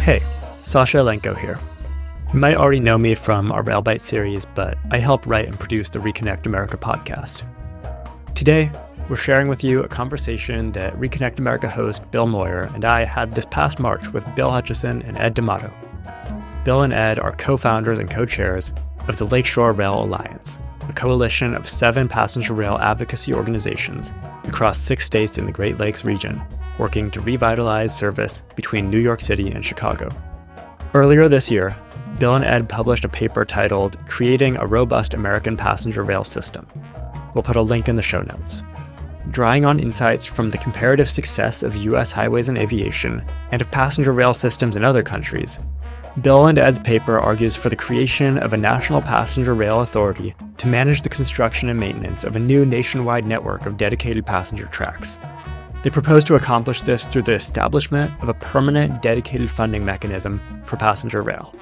Hey, Sasha Alenko here. You might already know me from our Railbite series, but I help write and produce the Reconnect America podcast. Today, we're sharing with you a conversation that Reconnect America host Bill Moyer and I had this past March with Bill Hutchison and Ed D'Amato. Bill and Ed are co-founders and co-chairs of the Lakeshore Rail Alliance, a coalition of 7 passenger rail advocacy organizations across 6 states in the Great Lakes region, working to revitalize service between New York City and Chicago. Earlier this year, Bill and Ed published a paper titled Creating a Robust American Passenger Rail System. We'll put a link in the show notes. Drawing on insights from the comparative success of U.S. highways and aviation and of passenger rail systems in other countries, Bill and Ed's paper argues for the creation of a national passenger rail authority to manage the construction and maintenance of a new nationwide network of dedicated passenger tracks. They propose to accomplish this through the establishment of a permanent dedicated funding mechanism for passenger rail.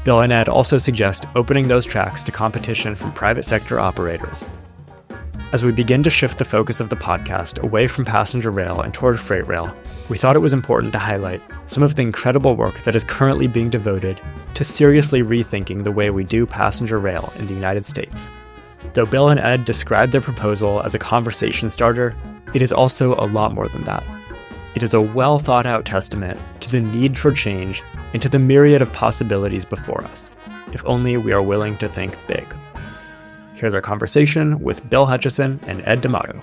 Bill and Ed also suggest opening those tracks to competition from private sector operators. As we begin to shift the focus of the podcast away from passenger rail and toward freight rail, we thought it was important to highlight some of the incredible work that is currently being devoted to seriously rethinking the way we do passenger rail in the United States. Though Bill and Ed described their proposal as a conversation starter, it is also a lot more than that. It is a well-thought-out testament to the need for change and to the myriad of possibilities before us, if only we are willing to think big. Here's our conversation with Bill Hutchison and Ed D'Amato.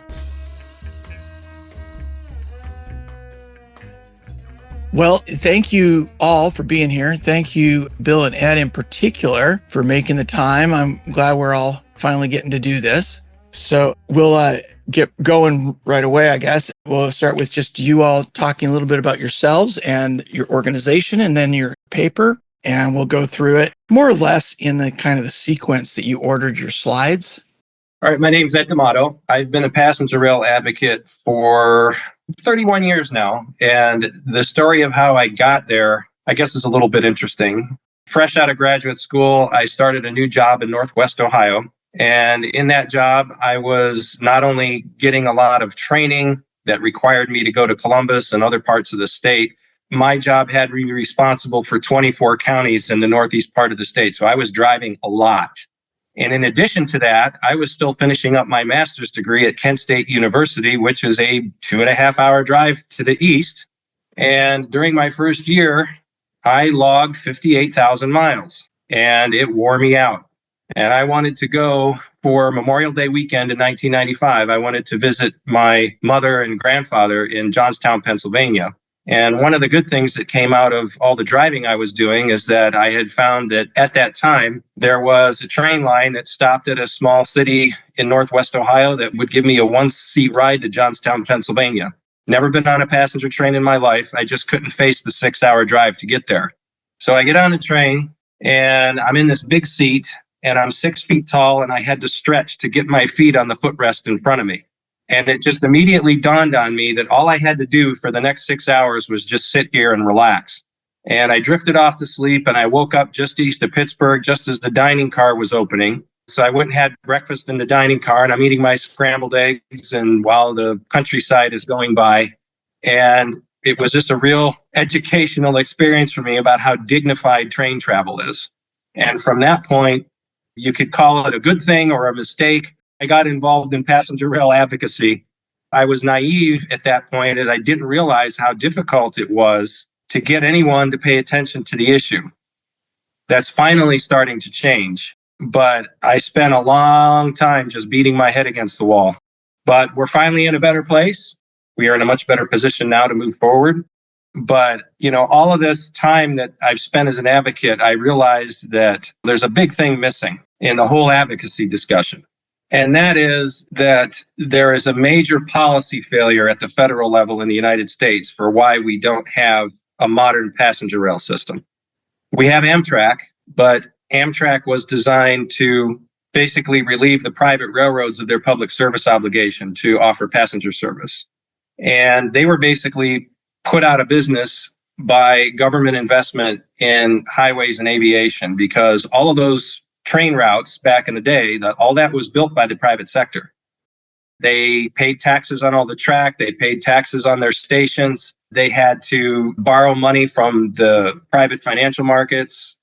Well, thank you all for being here. Thank you, Bill and Ed in particular, for making the time. I'm glad we're all finally getting to do this. So we'll get going right away, I guess. We'll start with just you all talking a little bit about yourselves and your organization and then your paper. And we'll go through it more or less in the kind of the sequence that you ordered your slides. All right, my name's Ed D'Amato. I've been a passenger rail advocate for 31 years now. And the story of how I got there, I guess, is a little bit interesting. Fresh out of graduate school, I started a new job in Northwest Ohio. And in that job, I was not only getting a lot of training that required me to go to Columbus and other parts of the state, my job had me responsible for 24 counties in the northeast part of the state. So I was driving a lot. And in addition to that, I was still finishing up my master's degree at Kent State University, which is a 2.5-hour drive to the east. And during my first year, I logged 58,000 miles and it wore me out. And I wanted to go for Memorial Day weekend in 1995. I wanted to visit my mother and grandfather in Johnstown, Pennsylvania. And one of the good things that came out of all the driving I was doing is that I had found that at that time, there was a train line that stopped at a small city in Northwest Ohio that would give me a 1-seat ride to Johnstown, Pennsylvania. Never been on a passenger train in my life. I just couldn't face the 6-hour drive to get there. So I get on the train and I'm in this big seat and I'm 6 feet tall and I had to stretch to get my feet on the footrest in front of me. And it just immediately dawned on me that all I had to do for the next 6 hours was just sit here and relax. And I drifted off to sleep and I woke up just east of Pittsburgh, just as the dining car was opening. So I went and had breakfast in the dining car and I'm eating my scrambled eggs and while the countryside is going by. And it was just a real educational experience for me about how dignified train travel is. And from that point, you could call it a good thing or a mistake. I got involved in passenger rail advocacy. I was naive at that point as I didn't realize how difficult it was to get anyone to pay attention to the issue. That's finally starting to change, but I spent a long time just beating my head against the wall. But we're finally in a better place. We are in a much better position now to move forward. But, all of this time that I've spent as an advocate, I realized that there's a big thing missing in the whole advocacy discussion. And that is that there is a major policy failure at the federal level in the United States for why we don't have a modern passenger rail system. We have Amtrak, but Amtrak was designed to basically relieve the private railroads of their public service obligation to offer passenger service. And they were basically put out of business by government investment in highways and aviation because all of those train routes back in the day, all that was built by the private sector. They paid taxes on all the track. They paid taxes on their stations. They had to borrow money from the private financial markets,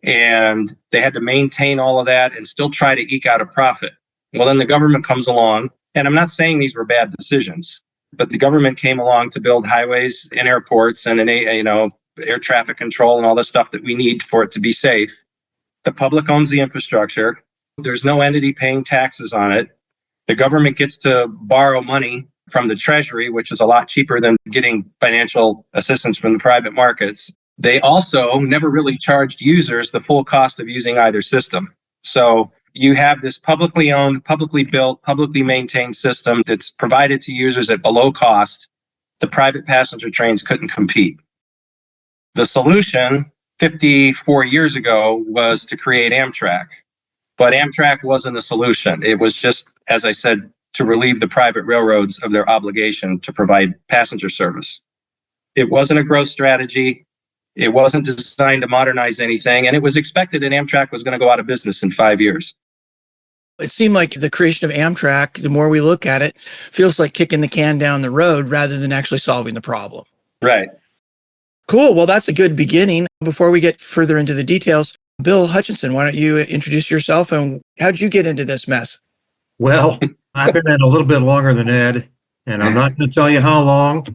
and they had to maintain all of that and still try to eke out a profit. Well, then the government comes along, and I'm not saying these were bad decisions, but the government came along to build highways and airports and air traffic control and all the stuff that we need for it to be safe. The public owns the infrastructure. There's no entity paying taxes on it. The government gets to borrow money from the Treasury, which is a lot cheaper than getting financial assistance from the private markets. They also never really charged users the full cost of using either system. So you have this publicly owned, publicly built, publicly maintained system that's provided to users at below cost. The private passenger trains couldn't compete. The solution 54 years ago was to create Amtrak. But Amtrak wasn't a solution. It was just, as I said, to relieve the private railroads of their obligation to provide passenger service. It wasn't a growth strategy. It wasn't designed to modernize anything. And it was expected that Amtrak was going to go out of business in 5 years. It seemed like the creation of Amtrak, the more we look at it, feels like kicking the can down the road rather than actually solving the problem. Right. Cool. Well, that's a good beginning. Before we get further into the details, Bill Hutchison, why don't you introduce yourself and how did you get into this mess? Well, I've been in a little bit longer than Ed, and I'm not going to tell you how long.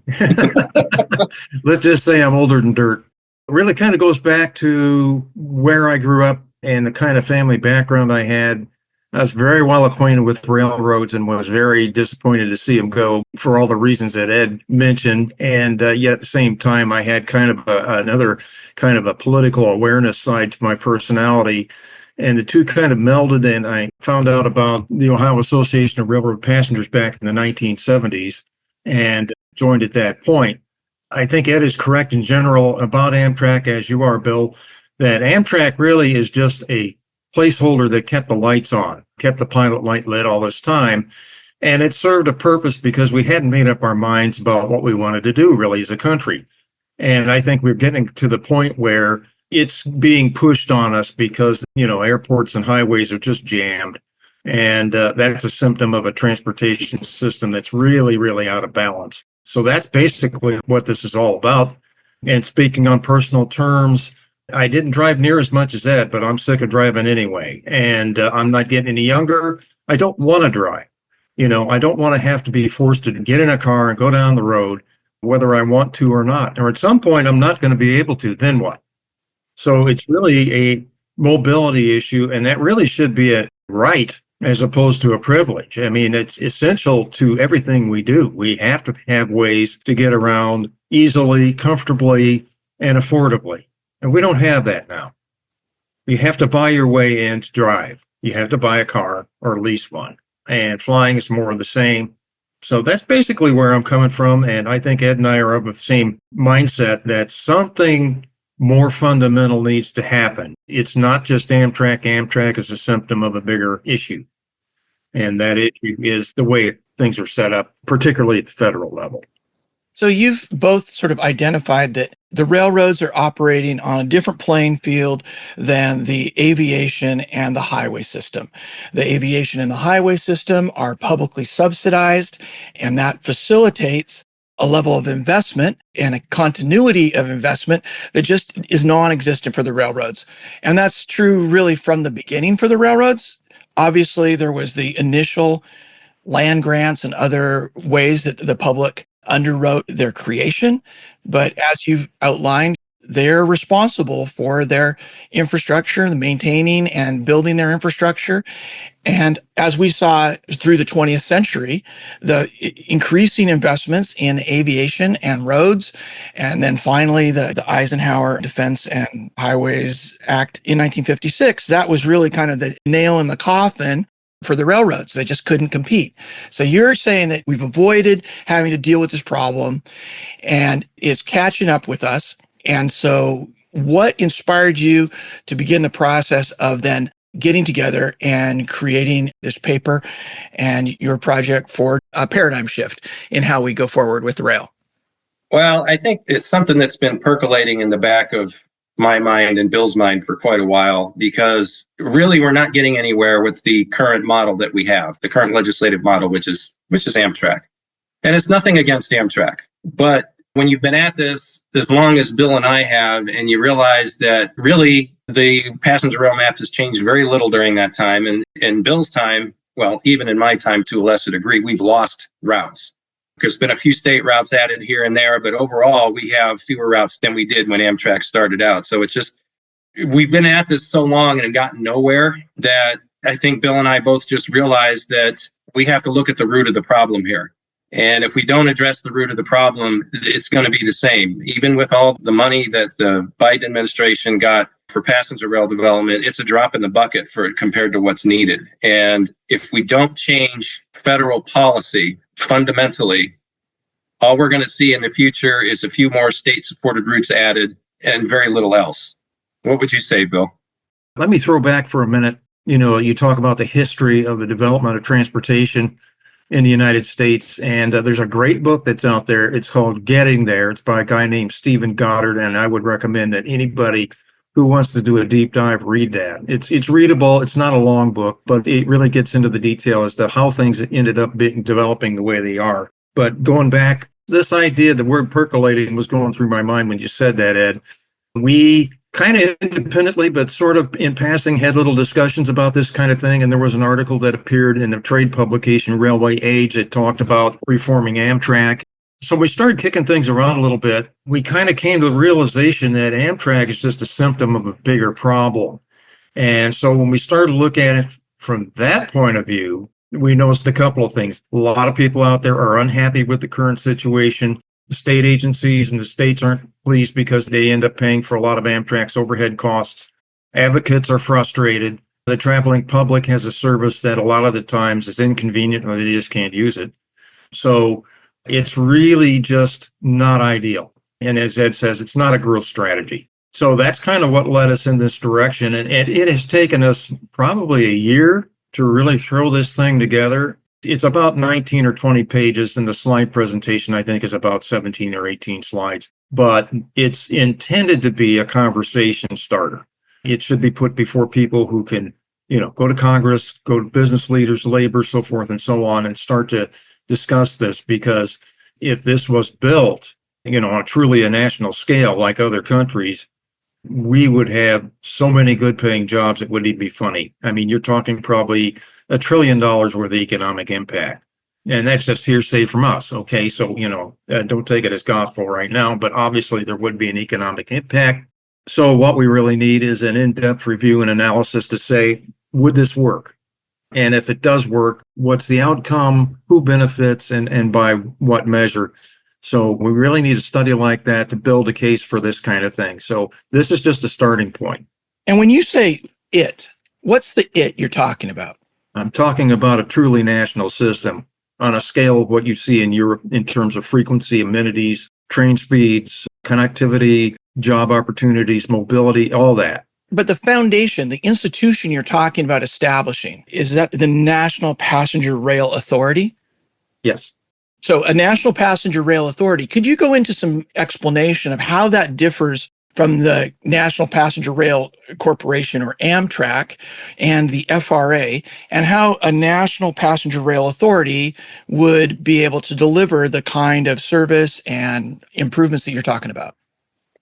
Let's just say I'm older than dirt. It really kind of goes back to where I grew up and the kind of family background I had. I was very well acquainted with railroads and was very disappointed to see them go for all the reasons that Ed mentioned. And yet at the same time, I had kind of another kind of a political awareness side to my personality. And the two kind of melded, and I found out about the Ohio Association of Railroad Passengers back in the 1970s and joined at that point. I think Ed is correct in general about Amtrak, as you are, Bill, that Amtrak really is just a placeholder that kept the lights on, kept the pilot light lit all this time. And it served a purpose because we hadn't made up our minds about what we wanted to do really as a country. And I think we're getting to the point where it's being pushed on us because, airports and highways are just jammed. And that's a symptom of a transportation system that's really, really out of balance. So that's basically what this is all about. And speaking on personal terms, I didn't drive near as much as Ed, but I'm sick of driving anyway. And I'm not getting any younger. I don't want to drive. I don't want to have to be forced to get in a car and go down the road, whether I want to or not. Or at some point, I'm not going to be able to. Then what? So it's really a mobility issue, and that really should be a right as opposed to a privilege. I mean, it's essential to everything we do. We have to have ways to get around easily, comfortably, and affordably. And we don't have that now. You have to buy your way in to drive. You have to buy a car or lease one. And flying is more of the same. So that's basically where I'm coming from. And I think Ed and I are of the same mindset that something more fundamental needs to happen. It's not just Amtrak. Amtrak is a symptom of a bigger issue. And that issue is the way things are set up, particularly at the federal level. So you've both sort of identified that the railroads are operating on a different playing field than the aviation and the highway system. The aviation and the highway system are publicly subsidized, and that facilitates a level of investment and a continuity of investment that just is non-existent for the railroads. And that's true really from the beginning for the railroads. Obviously, there was the initial land grants and other ways that the public underwrote their creation. But as you've outlined, they're responsible for their infrastructure, the maintaining and building their infrastructure. And as we saw through the 20th century, the increasing investments in aviation and roads, and then finally the Eisenhower Defense and Highways Act in 1956, that was really kind of the nail in the coffin for the railroads. They just couldn't compete. So you're saying that we've avoided having to deal with this problem and it's catching up with us. And so what inspired you to begin the process of then getting together and creating this paper and your project for a paradigm shift in how we go forward with the rail? Well, I think it's something that's been percolating in the back of my mind and Bill's mind for quite a while, because really we're not getting anywhere with the current model that we have, the current legislative model, which is which is Amtrak. And it's nothing against Amtrak. But when you've been at this as long as Bill and I have, and you realize that really the passenger rail map has changed very little during that time. And in Bill's time, well, even in my time to a lesser degree, we've lost routes. There's been a few state routes added here and there, but overall, we have fewer routes than we did when Amtrak started out. So it's just, we've been at this so long and gotten nowhere that I think Bill and I both just realized that we have to look at the root of the problem here. And if we don't address the root of the problem, it's going to be the same. Even with all the money that the Biden administration got for passenger rail development, it's a drop in the bucket for it compared to what's needed. And if we don't change federal policy fundamentally, all we're going to see in the future is a few more state-supported routes added and very little else. What would you say, Bill? Let me throw back for a minute. You talk about the history of the development of transportation in the United States. And there's a great book that's out there. It's called Getting There. It's by a guy named Stephen Goddard. And I would recommend that anybody who wants to do a deep dive read that. It's readable. It's not a long book, but it really gets into the detail as to how things ended up developing the way they are. But going back, this idea, the word percolating was going through my mind when you said that, Ed. We kind of independently, but sort of in passing, had little discussions about this kind of thing. And there was an article that appeared in the trade publication Railway Age that talked about reforming Amtrak. So we started kicking things around a little bit. We kind of came to the realization that Amtrak is just a symptom of a bigger problem. And so when we started to look at it from that point of view, we noticed a couple of things. A lot of people out there are unhappy with the current situation. The state agencies and the states aren't pleased because they end up paying for a lot of Amtrak's overhead costs. Advocates are frustrated. The traveling public has a service that a lot of the times is inconvenient or they just can't use it. So it's really just not ideal. And as Ed says, it's not a growth strategy. So that's kind of what led us in this direction. And it has taken us probably a year to really throw this thing together. It's about 19 or 20 pages, and the slide presentation, I think, is about 17 or 18 slides. But it's intended to be a conversation starter. It should be put before people who can, go to Congress, go to business leaders, labor, so forth and so on, and start to discuss this. Because if this was built, on truly a national scale like other countries, we would have so many good paying jobs, it wouldn't even be funny. I mean, you're talking probably $1 trillion worth of economic impact. And that's just hearsay from us. Okay. So, don't take it as gospel right now, but obviously there would be an economic impact. So what we really need is an in-depth review and analysis to say, would this work? And if it does work, what's the outcome, who benefits, and by what measure? So we really need a study like that to build a case for this kind of thing. So this is just a starting point. And when you say it, what's the it you're talking about? I'm talking about a truly national system on a scale of what you see in Europe in terms of frequency, amenities, train speeds, connectivity, job opportunities, mobility, all that. But the foundation, the institution you're talking about establishing, is that the National Passenger Rail Authority? Yes. So a National Passenger Rail Authority, could you go into some explanation of how that differs from the National Passenger Rail Corporation, or Amtrak, and the FRA, and how a National Passenger Rail Authority would be able to deliver the kind of service and improvements that you're talking about?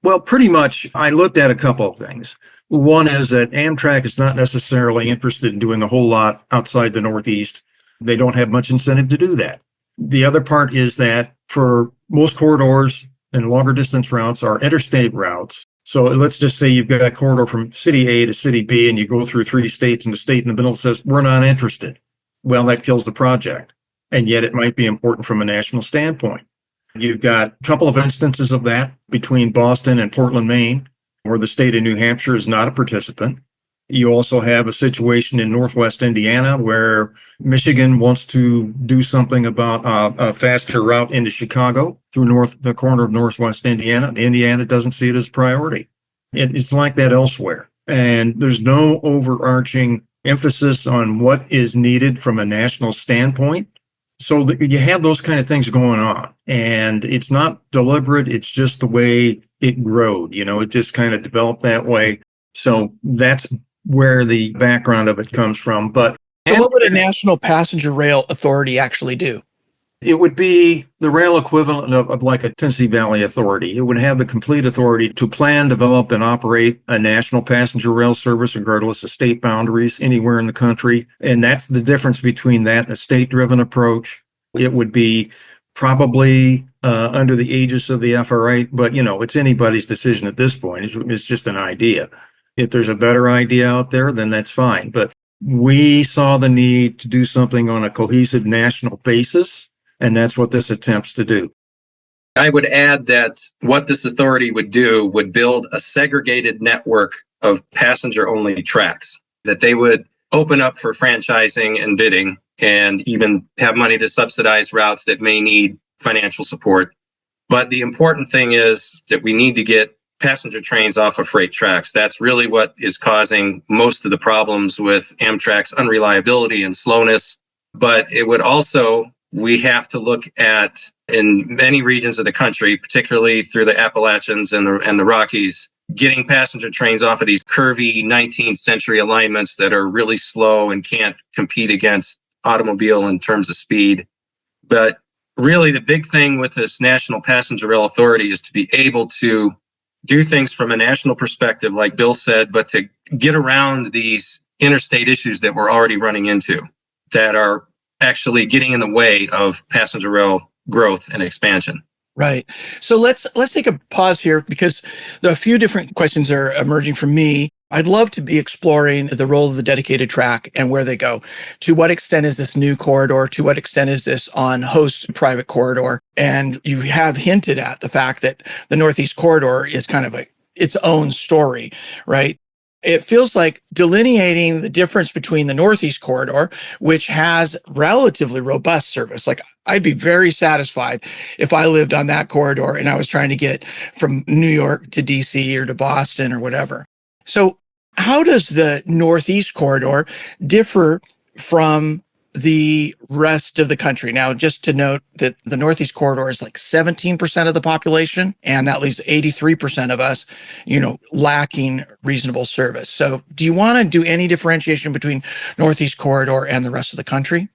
Well, pretty much, I looked at a couple of things. One is that Amtrak is not necessarily interested in doing a whole lot outside the Northeast. They don't have much incentive to do that. The other part is that for most corridors and longer distance routes are interstate routes. So let's just say you've got a corridor from city A to city B and you go through 3 states and the state in the middle says, we're not interested. Well, that kills the project. And yet it might be important from a national standpoint. You've got a couple of instances of that between Boston and Portland, Maine, where the state of New Hampshire is not a participant. You also have a situation in Northwest Indiana where Michigan wants to do something about a faster route into Chicago through the corner of Northwest Indiana. Indiana doesn't see it as a priority. It's like that elsewhere. And there's no overarching emphasis on what is needed from a national standpoint. So you have those kind of things going on. And it's not deliberate. It's just the way it growed. It just kind of developed that way. So that's where the background of it comes from. But so what would a National Passenger Rail Authority actually do? It would be the rail equivalent of like a Tennessee Valley Authority. It would have the complete authority to plan, develop, and operate a national passenger rail service, regardless of state boundaries, anywhere in the country. And that's the difference between that and a state-driven approach. It would be probably under the aegis of the FRA, but it's anybody's decision at this point. It's just an idea. If there's a better idea out there, then that's fine. But we saw the need to do something on a cohesive national basis, and that's what this attempts to do. I would add that what this authority would do would build a segregated network of passenger-only tracks that they would open up for franchising and bidding, and even have money to subsidize routes that may need financial support. But the important thing is that we need to get passenger trains off of freight tracks. That's really what is causing most of the problems with Amtrak's unreliability and slowness. But it would also, we have to look at, in many regions of the country, particularly through the Appalachians and the Rockies, getting passenger trains off of these curvy 19th century alignments that are really slow and can't compete against automobile in terms of speed. But really the big thing with this National Passenger Rail Authority is to be able to do things from a national perspective, like Bill said, but to get around these interstate issues that we're already running into that are actually getting in the way of passenger rail growth and expansion. Right. So let's take a pause here, because there are a few different questions that are emerging from me. I'd love to be exploring the role of the dedicated track and where they go. To what extent is this new corridor? To what extent is this on host private corridor? And you have hinted at the fact that the Northeast Corridor is kind of its own story, right? It feels like delineating the difference between the Northeast Corridor, which has relatively robust service. Like, I'd be very satisfied if I lived on that corridor and I was trying to get from New York to DC or to Boston or whatever. So how does the Northeast Corridor differ from the rest of the country? Now, just to note that the Northeast Corridor is like 17% of the population, and that leaves 83% of us, lacking reasonable service. So do you want to do any differentiation between Northeast Corridor and the rest of the country?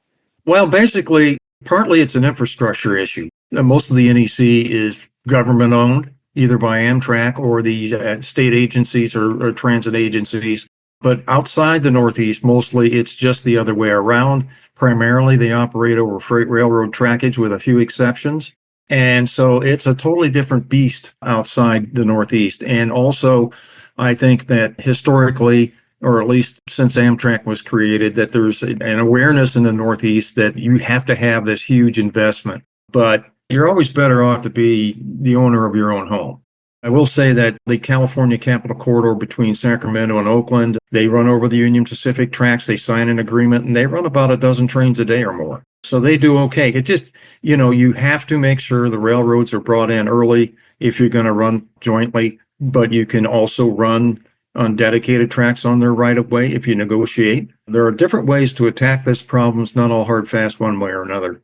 Well, basically, partly it's an infrastructure issue. Most of the NEC is government owned, either by Amtrak or the state agencies or transit agencies. But outside the Northeast, mostly it's just the other way around. Primarily, they operate over freight railroad trackage with a few exceptions. And so it's a totally different beast outside the Northeast. And also, I think that historically, or at least since Amtrak was created, that there's an awareness in the Northeast that you have to have this huge investment. But you're always better off to be the owner of your own home. I will say that the California Capital Corridor between Sacramento and Oakland, they run over the Union Pacific tracks, they sign an agreement, and they run about a dozen trains a day or more. So they do okay. It just, you have to make sure the railroads are brought in early if you're going to run jointly, but you can also run on dedicated tracks on their right of way if you negotiate. There are different ways to attack this problem. It's not all hard, fast one way or another.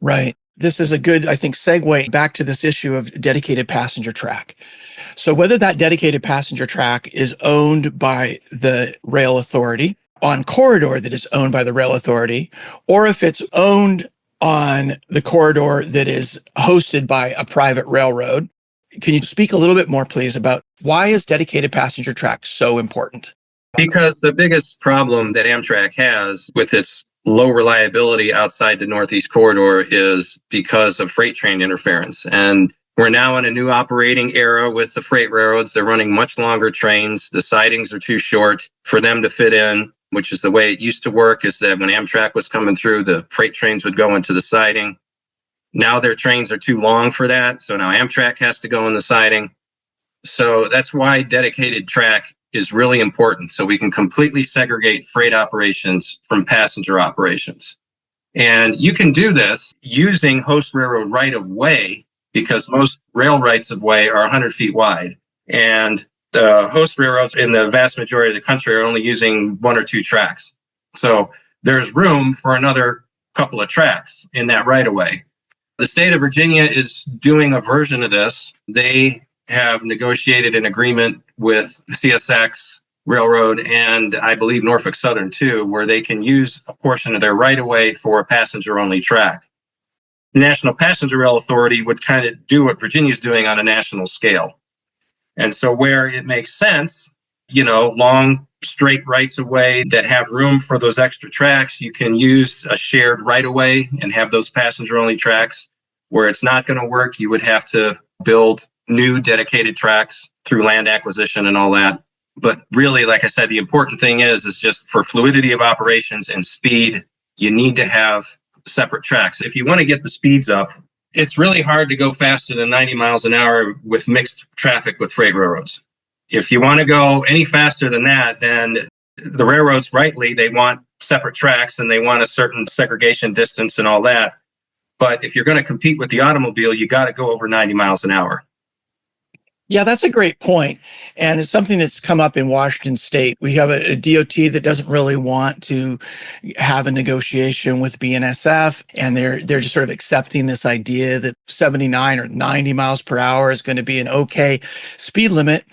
Right. This is a good, I think, segue back to this issue of dedicated passenger track. So whether that dedicated passenger track is owned by the rail authority on corridor that is owned by the rail authority, or if it's owned on the corridor that is hosted by a private railroad, can you speak a little bit more, please, about why is dedicated passenger track so important? Because the biggest problem that Amtrak has with its low reliability outside the Northeast Corridor is because of freight train interference. And we're now in a new operating era with the freight railroads. They're running much longer trains. The sidings are too short for them to fit in, which is the way it used to work, is that when Amtrak was coming through, the freight trains would go into the siding. Now their trains are too long for that. So now Amtrak has to go in the siding. So that's why dedicated track is really important. So we can completely segregate freight operations from passenger operations. And you can do this using host railroad right of way, because most rail rights of way are 100 feet wide. And the host railroads in the vast majority of the country are only using one or two tracks. So there's room for another couple of tracks in that right of way. The state of Virginia is doing a version of this. They have negotiated an agreement with CSX Railroad and I believe Norfolk Southern too, where they can use a portion of their right of way for a passenger only track. the National Passenger Rail Authority would kind of do what Virginia's doing on a national scale. And so where it makes sense, long straight rights of way that have room for those extra tracks, you can use a shared right of way and have those passenger only tracks. Where it's not going to work, you would have to build new dedicated tracks through land acquisition and all that. But really, like I said, the important thing is just for fluidity of operations and speed, you need to have separate tracks. If you want to get the speeds up, it's really hard to go faster than 90 miles an hour with mixed traffic with freight railroads. If you want to go any faster than that, then the railroads, rightly, they want separate tracks and they want a certain segregation distance and all that. But if you're going to compete with the automobile, you got to go over 90 miles an hour. Yeah, that's a great point. And it's something that's come up in Washington State. We have a DOT that doesn't really want to have a negotiation with BNSF, and they're just sort of accepting this idea that 79 or 90 miles per hour is going to be an okay speed limit.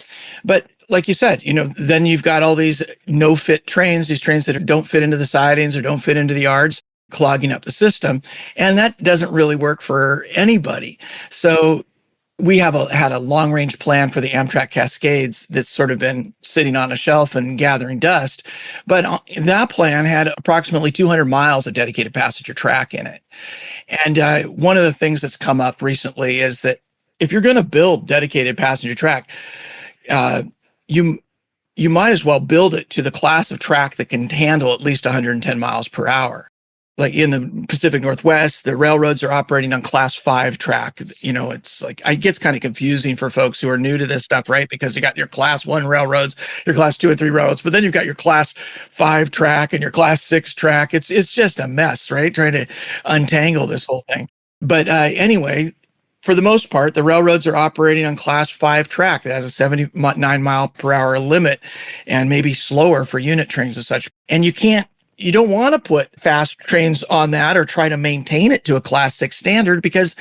But like you said, then you've got all these no-fit trains, these trains that don't fit into the sidings or don't fit into the yards, clogging up the system. And that doesn't really work for anybody. So we have had a long-range plan for the Amtrak Cascades that's sort of been sitting on a shelf and gathering dust. But that plan had approximately 200 miles of dedicated passenger track in it. And one of the things that's come up recently is that if you're going to build dedicated passenger track, you might as well build it to the class of track that can handle at least 110 miles per hour. Like in the Pacific Northwest, the railroads are operating on class 5 track. It's like, it gets kind of confusing for folks who are new to this stuff, right? Because you got your class 1 railroads, your class 2 and 3 railroads, but then you've got your class 5 track and your class 6 track. It's just a mess, right? Trying to untangle this whole thing. But anyway, for the most part, the railroads are operating on class 5 track that has a 79 mile per hour limit and maybe slower for unit trains and such. And you don't want to put fast trains on that or try to maintain it to a class 6 standard, because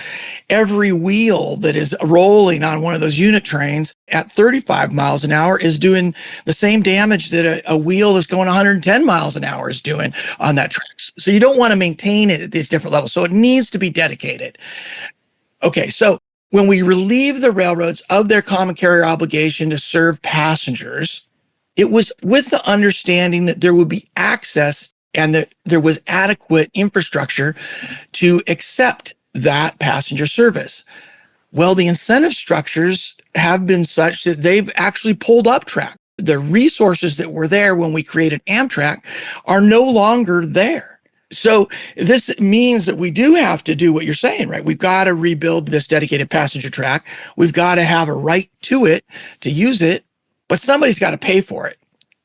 every wheel that is rolling on one of those unit trains at 35 miles an hour is doing the same damage that a wheel that's going 110 miles an hour is doing on that track. So you don't want to maintain it at these different levels. So it needs to be dedicated. Okay, so when we relieve the railroads of their common carrier obligation to serve passengers, it was with the understanding that there would be access and that there was adequate infrastructure to accept that passenger service. Well, the incentive structures have been such that they've actually pulled up track. The resources that were there when we created Amtrak are no longer there. So this means that we do have to do what you're saying, right? We've got to rebuild this dedicated passenger track. We've got to have a right to it, to use it, but somebody's got to pay for it.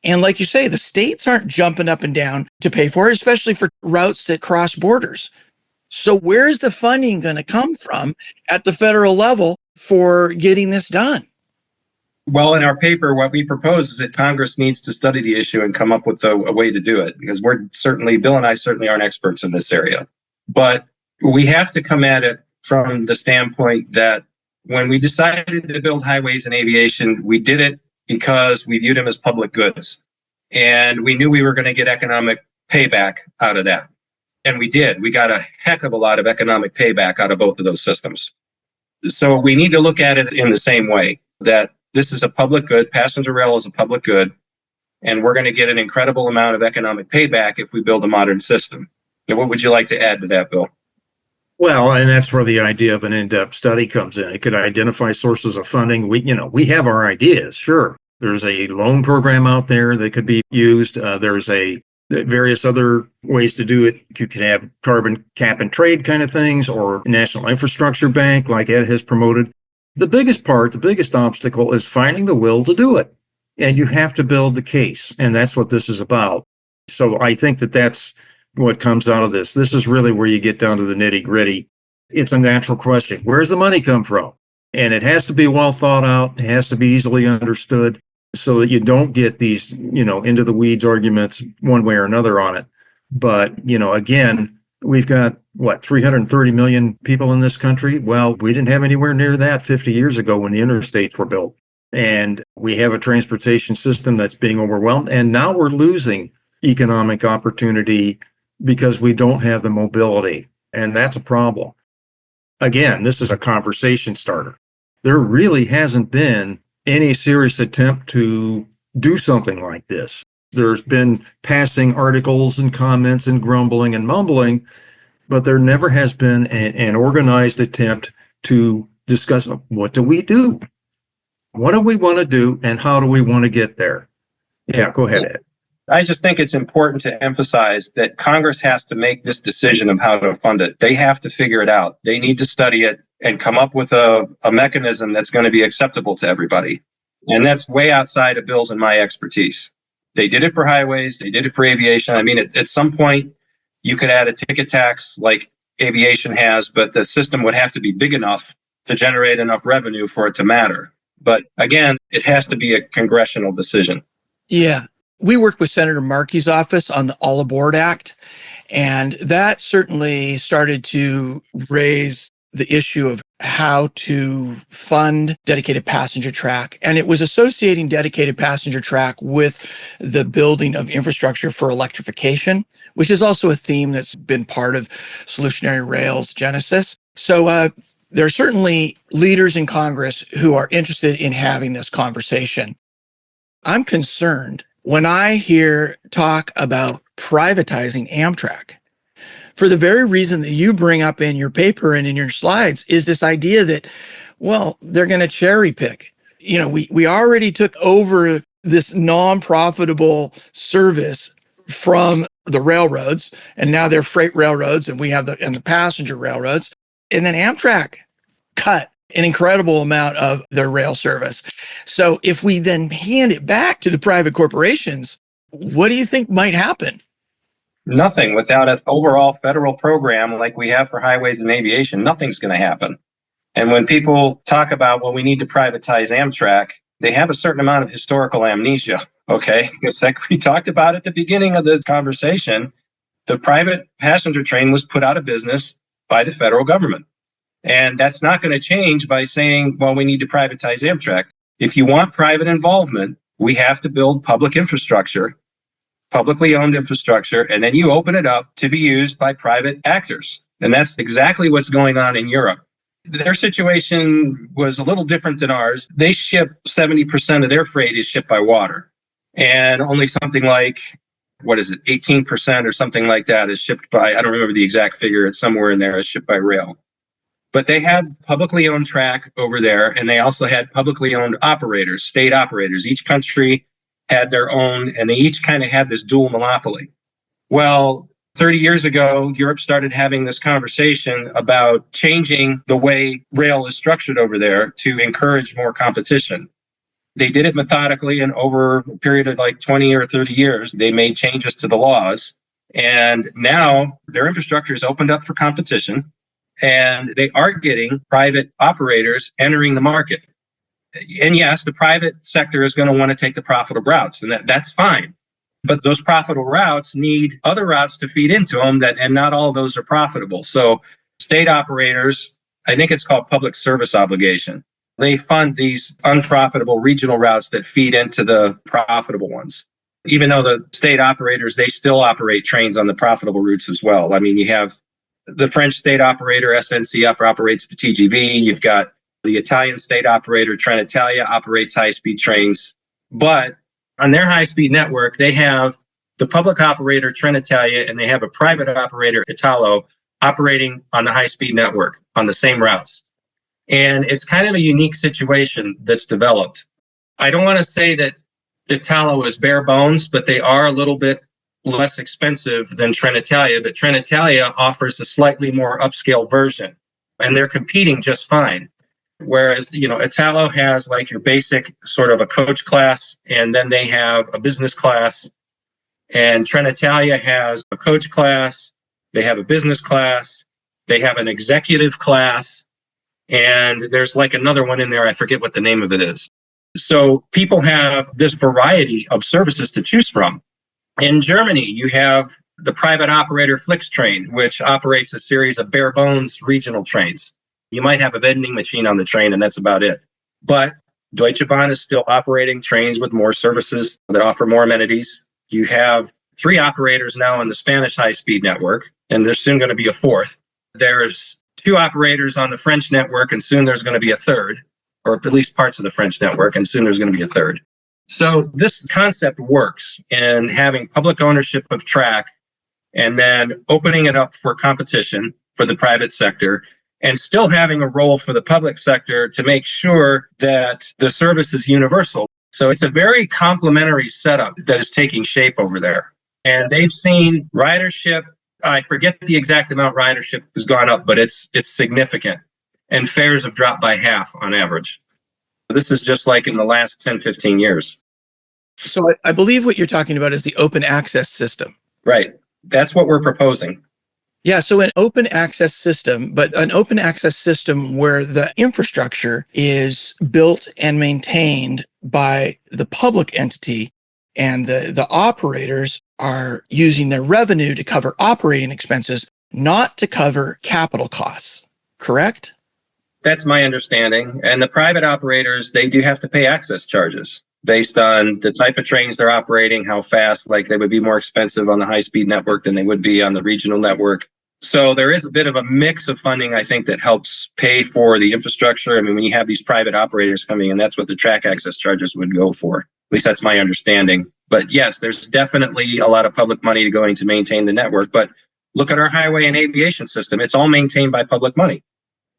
And like you say, the states aren't jumping up and down to pay for it, especially for routes that cross borders. So where's the funding going to come from at the federal level for getting this done? Well, in our paper, what we propose is that Congress needs to study the issue and come up with a way to do it, because Bill and I certainly aren't experts in this area. But we have to come at it from the standpoint that when we decided to build highways and aviation, we did it because we viewed them as public goods. And we knew we were going to get economic payback out of that. And we did. We got a heck of a lot of economic payback out of both of those systems. So we need to look at it in the same way, that this is a public good. Passenger rail is a public good. And we're going to get an incredible amount of economic payback if we build a modern system. Now, what would you like to add to that, Bill? Well, and that's where the idea of an in-depth study comes in. It could identify sources of funding. We have our ideas, sure. There's a loan program out there that could be used. There's various other ways to do it. You can have carbon cap and trade kind of things, or National Infrastructure Bank like Ed has promoted. The biggest obstacle is finding the will to do it. And you have to build the case. And that's what this is about. So I think that's what comes out of this. This is really where you get down to the nitty gritty. It's a natural question. Where's the money come from? And it has to be well thought out. It has to be easily understood so that you don't get these, into the weeds arguments one way or another on it. But, again, we've got 330 million people in this country. Well, we didn't have anywhere near that 50 years ago when the interstates were built. And we have a transportation system that's being overwhelmed. And now we're losing economic opportunity because we don't have the mobility. And that's a problem. Again, this is a conversation starter. There really hasn't been any serious attempt to do something like this. There's been passing articles and comments and grumbling and mumbling, but there never has been an organized attempt to discuss what do we do? What do we want to do and how do we want to get there? Yeah, go ahead, Ed. I just think it's important to emphasize that Congress has to make this decision of how to fund it. They have to figure it out. They need to study it and come up with a mechanism that's going to be acceptable to everybody. And that's way outside of Bill's and my expertise. They did it for highways. They did it for aviation. I mean, at some point, you could add a ticket tax like aviation has, but the system would have to be big enough to generate enough revenue for it to matter. But again, it has to be a congressional decision. Yeah. We worked with Senator Markey's office on the All Aboard Act, and that certainly started to raise the issue of how to fund dedicated passenger track. And it was associating dedicated passenger track with the building of infrastructure for electrification, which is also a theme that's been part of Solutionary Rail's genesis. So there are certainly leaders in Congress who are interested in having this conversation. I'm concerned when I hear talk about privatizing Amtrak, for the very reason that you bring up in your paper and in your slides, is this idea that, well, they're going to cherry pick. You know, we already took over this non-profitable service from the railroads, and now they're freight railroads, and we have the passenger railroads. And then Amtrak cut an incredible amount of their rail service. So if we then hand it back to the private corporations, what do you think might happen? Nothing. Without an overall federal program like we have for highways and aviation, nothing's going to happen. And when people talk about, well, we need to privatize Amtrak, they have a certain amount of historical amnesia, okay? Because like we talked about at the beginning of this conversation, the private passenger train was put out of business by the federal government. And that's not going to change by saying, well, we need to privatize Amtrak. If you want private involvement, we have to build public infrastructure, publicly owned infrastructure, and then you open it up to be used by private actors. And that's exactly what's going on in Europe. Their situation was a little different than ours. They ship 70% of their freight is shipped by water. And only something like, 18% or something like that is shipped by, I don't remember the exact figure, it's somewhere in there, is shipped by rail. But they have publicly owned track over there, and they also had publicly owned operators, state operators. Each country had their own, and they each kind of had this dual monopoly. Well, 30 years ago, Europe started having this conversation about changing the way rail is structured over there to encourage more competition. They did it methodically, and over a period of like 20 or 30 years, they made changes to the laws. And now their infrastructure is opened up for competition. And they are getting private operators entering the market. And yes, the private sector is going to want to take the profitable routes, and that's fine. But those profitable routes need other routes to feed into them, and not all of those are profitable. So state operators, I think it's called public service obligation. They fund these unprofitable regional routes that feed into the profitable ones. Even though the state operators, they still operate trains on the profitable routes as well. I mean, you have the French state operator, SNCF, operates the TGV. You've got the Italian state operator, Trenitalia, operates high-speed trains. But on their high-speed network, they have the public operator, Trenitalia, and they have a private operator, Italo, operating on the high-speed network on the same routes. And it's kind of a unique situation that's developed. I don't want to say that Italo is bare bones, but they are a little bit less expensive than Trenitalia, but Trenitalia offers a slightly more upscale version, and they're competing just fine. Whereas, Italo has like your basic sort of a coach class, and then they have a business class, and Trenitalia has a coach class, they have a business class, they have an executive class, and there's like another one in there, I forget what the name of it is. So people have this variety of services to choose from. In Germany, you have the private operator Flixtrain, which operates a series of bare bones regional trains. You might have a vending machine on the train, and that's about it. But Deutsche Bahn is still operating trains with more services that offer more amenities. You have 3 operators now on the Spanish high-speed network, and there's soon going to be a 4th. There's two operators on the French network, and soon there's going to be a third, or at least parts of the French network, and soon there's going to be a third. So this concept works in having public ownership of track and then opening it up for competition for the private sector, and still having a role for the public sector to make sure that the service is universal. So it's a very complementary setup that is taking shape over there. And they've seen ridership, I forget the exact amount ridership has gone up, but it's significant. And fares have dropped by half on average. This is just like in the last 10, 15 years. So I believe what you're talking about is the open access system. Right. That's what we're proposing. Yeah, so an open access system, but an open access system where the infrastructure is built and maintained by the public entity, and the operators are using their revenue to cover operating expenses, not to cover capital costs, correct? That's my understanding. And the private operators, they do have to pay access charges based on the type of trains they're operating, how fast, like they would be more expensive on the high-speed network than they would be on the regional network. So there is a bit of a mix of funding, I think, that helps pay for the infrastructure. I mean, when you have these private operators coming in, that's what the track access charges would go for. At least that's my understanding. But yes, there's definitely a lot of public money going to maintain the network. But look at our highway and aviation system. It's all maintained by public money.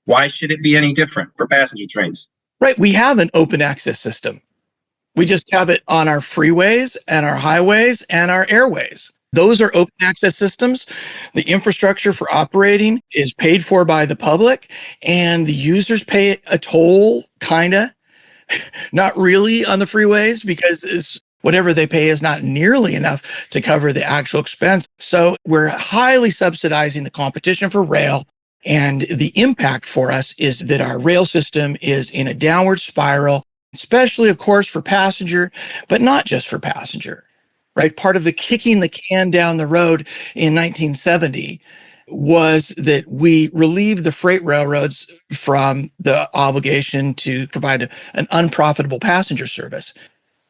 Why should it be any different for passenger trains? Right. We have an open access system. We just have it on our freeways and our highways and our airways. Those are open access systems. The infrastructure for operating is paid for by the public, and the users pay a toll, kind of. Not really on the freeways, because whatever they pay is not nearly enough to cover the actual expense. So we're highly subsidizing the competition for rail. And the impact for us is that our rail system is in a downward spiral, especially, of course, for passenger, but not just for passenger. Right? Part of the kicking the can down the road in 1970 was that we relieved the freight railroads from the obligation to provide an unprofitable passenger service.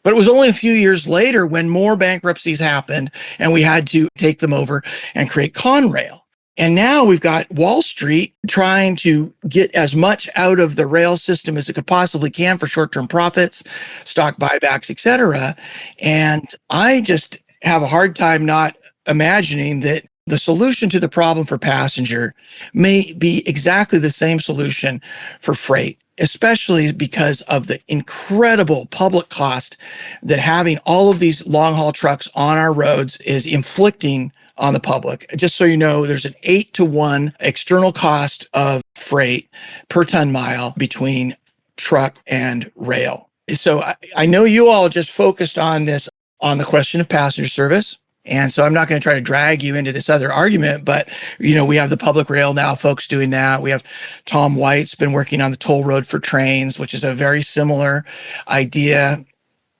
But it was only a few years later when more bankruptcies happened and we had to take them over and create Conrail. And now we've got Wall Street trying to get as much out of the rail system as it could possibly can for short-term profits, stock buybacks, et cetera. And I just have a hard time not imagining that the solution to the problem for passenger may be exactly the same solution for freight, especially because of the incredible public cost that having all of these long-haul trucks on our roads is inflicting on the public. Just so you know, there's an 8-to-1 external cost of freight per ton mile between truck and rail. So I know you all just focused on this, on the question of passenger service. And so I'm not going to try to drag you into this other argument, but, you know, we have the public rail now, folks doing that. We have Tom White's been working on the toll road for trains, which is a very similar idea.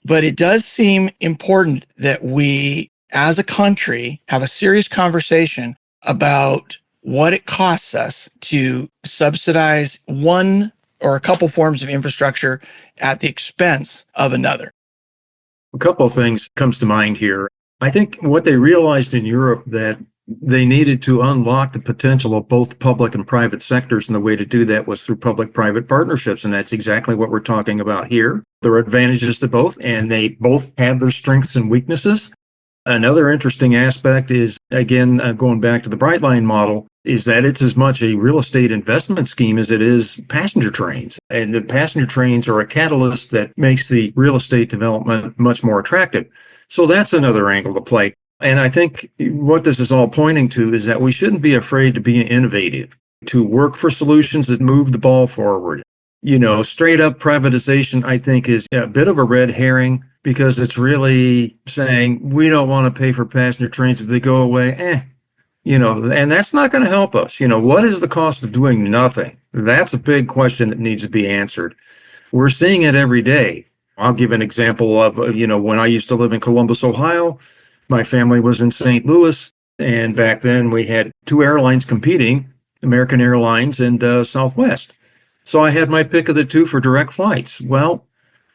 But it does seem important that we, as a country, have a serious conversation about what it costs us to subsidize one or a couple forms of infrastructure at the expense of another. A couple of things comes to mind here. I think what they realized in Europe that they needed to unlock the potential of both public and private sectors, and the way to do that was through public-private partnerships, and that's exactly what we're talking about here. There are advantages to both, and they both have their strengths and weaknesses. Another interesting aspect is, again, going back to the Brightline model, is that it's as much a real estate investment scheme as it is passenger trains. And the passenger trains are a catalyst that makes the real estate development much more attractive. So that's another angle to play. And I think what this is all pointing to is that we shouldn't be afraid to be innovative, to work for solutions that move the ball forward. You know, straight up privatization, I think, is a bit of a red herring, because it's really saying we don't want to pay for passenger trains if they go away. And that's not going to help us. What is the cost of doing nothing? That's a big question that needs to be answered. We're seeing it every day. I'll give an example of, when I used to live in Columbus, Ohio, my family was in St. Louis. And back then we had two airlines competing, American Airlines and Southwest. So I had my pick of the two for direct flights. Well,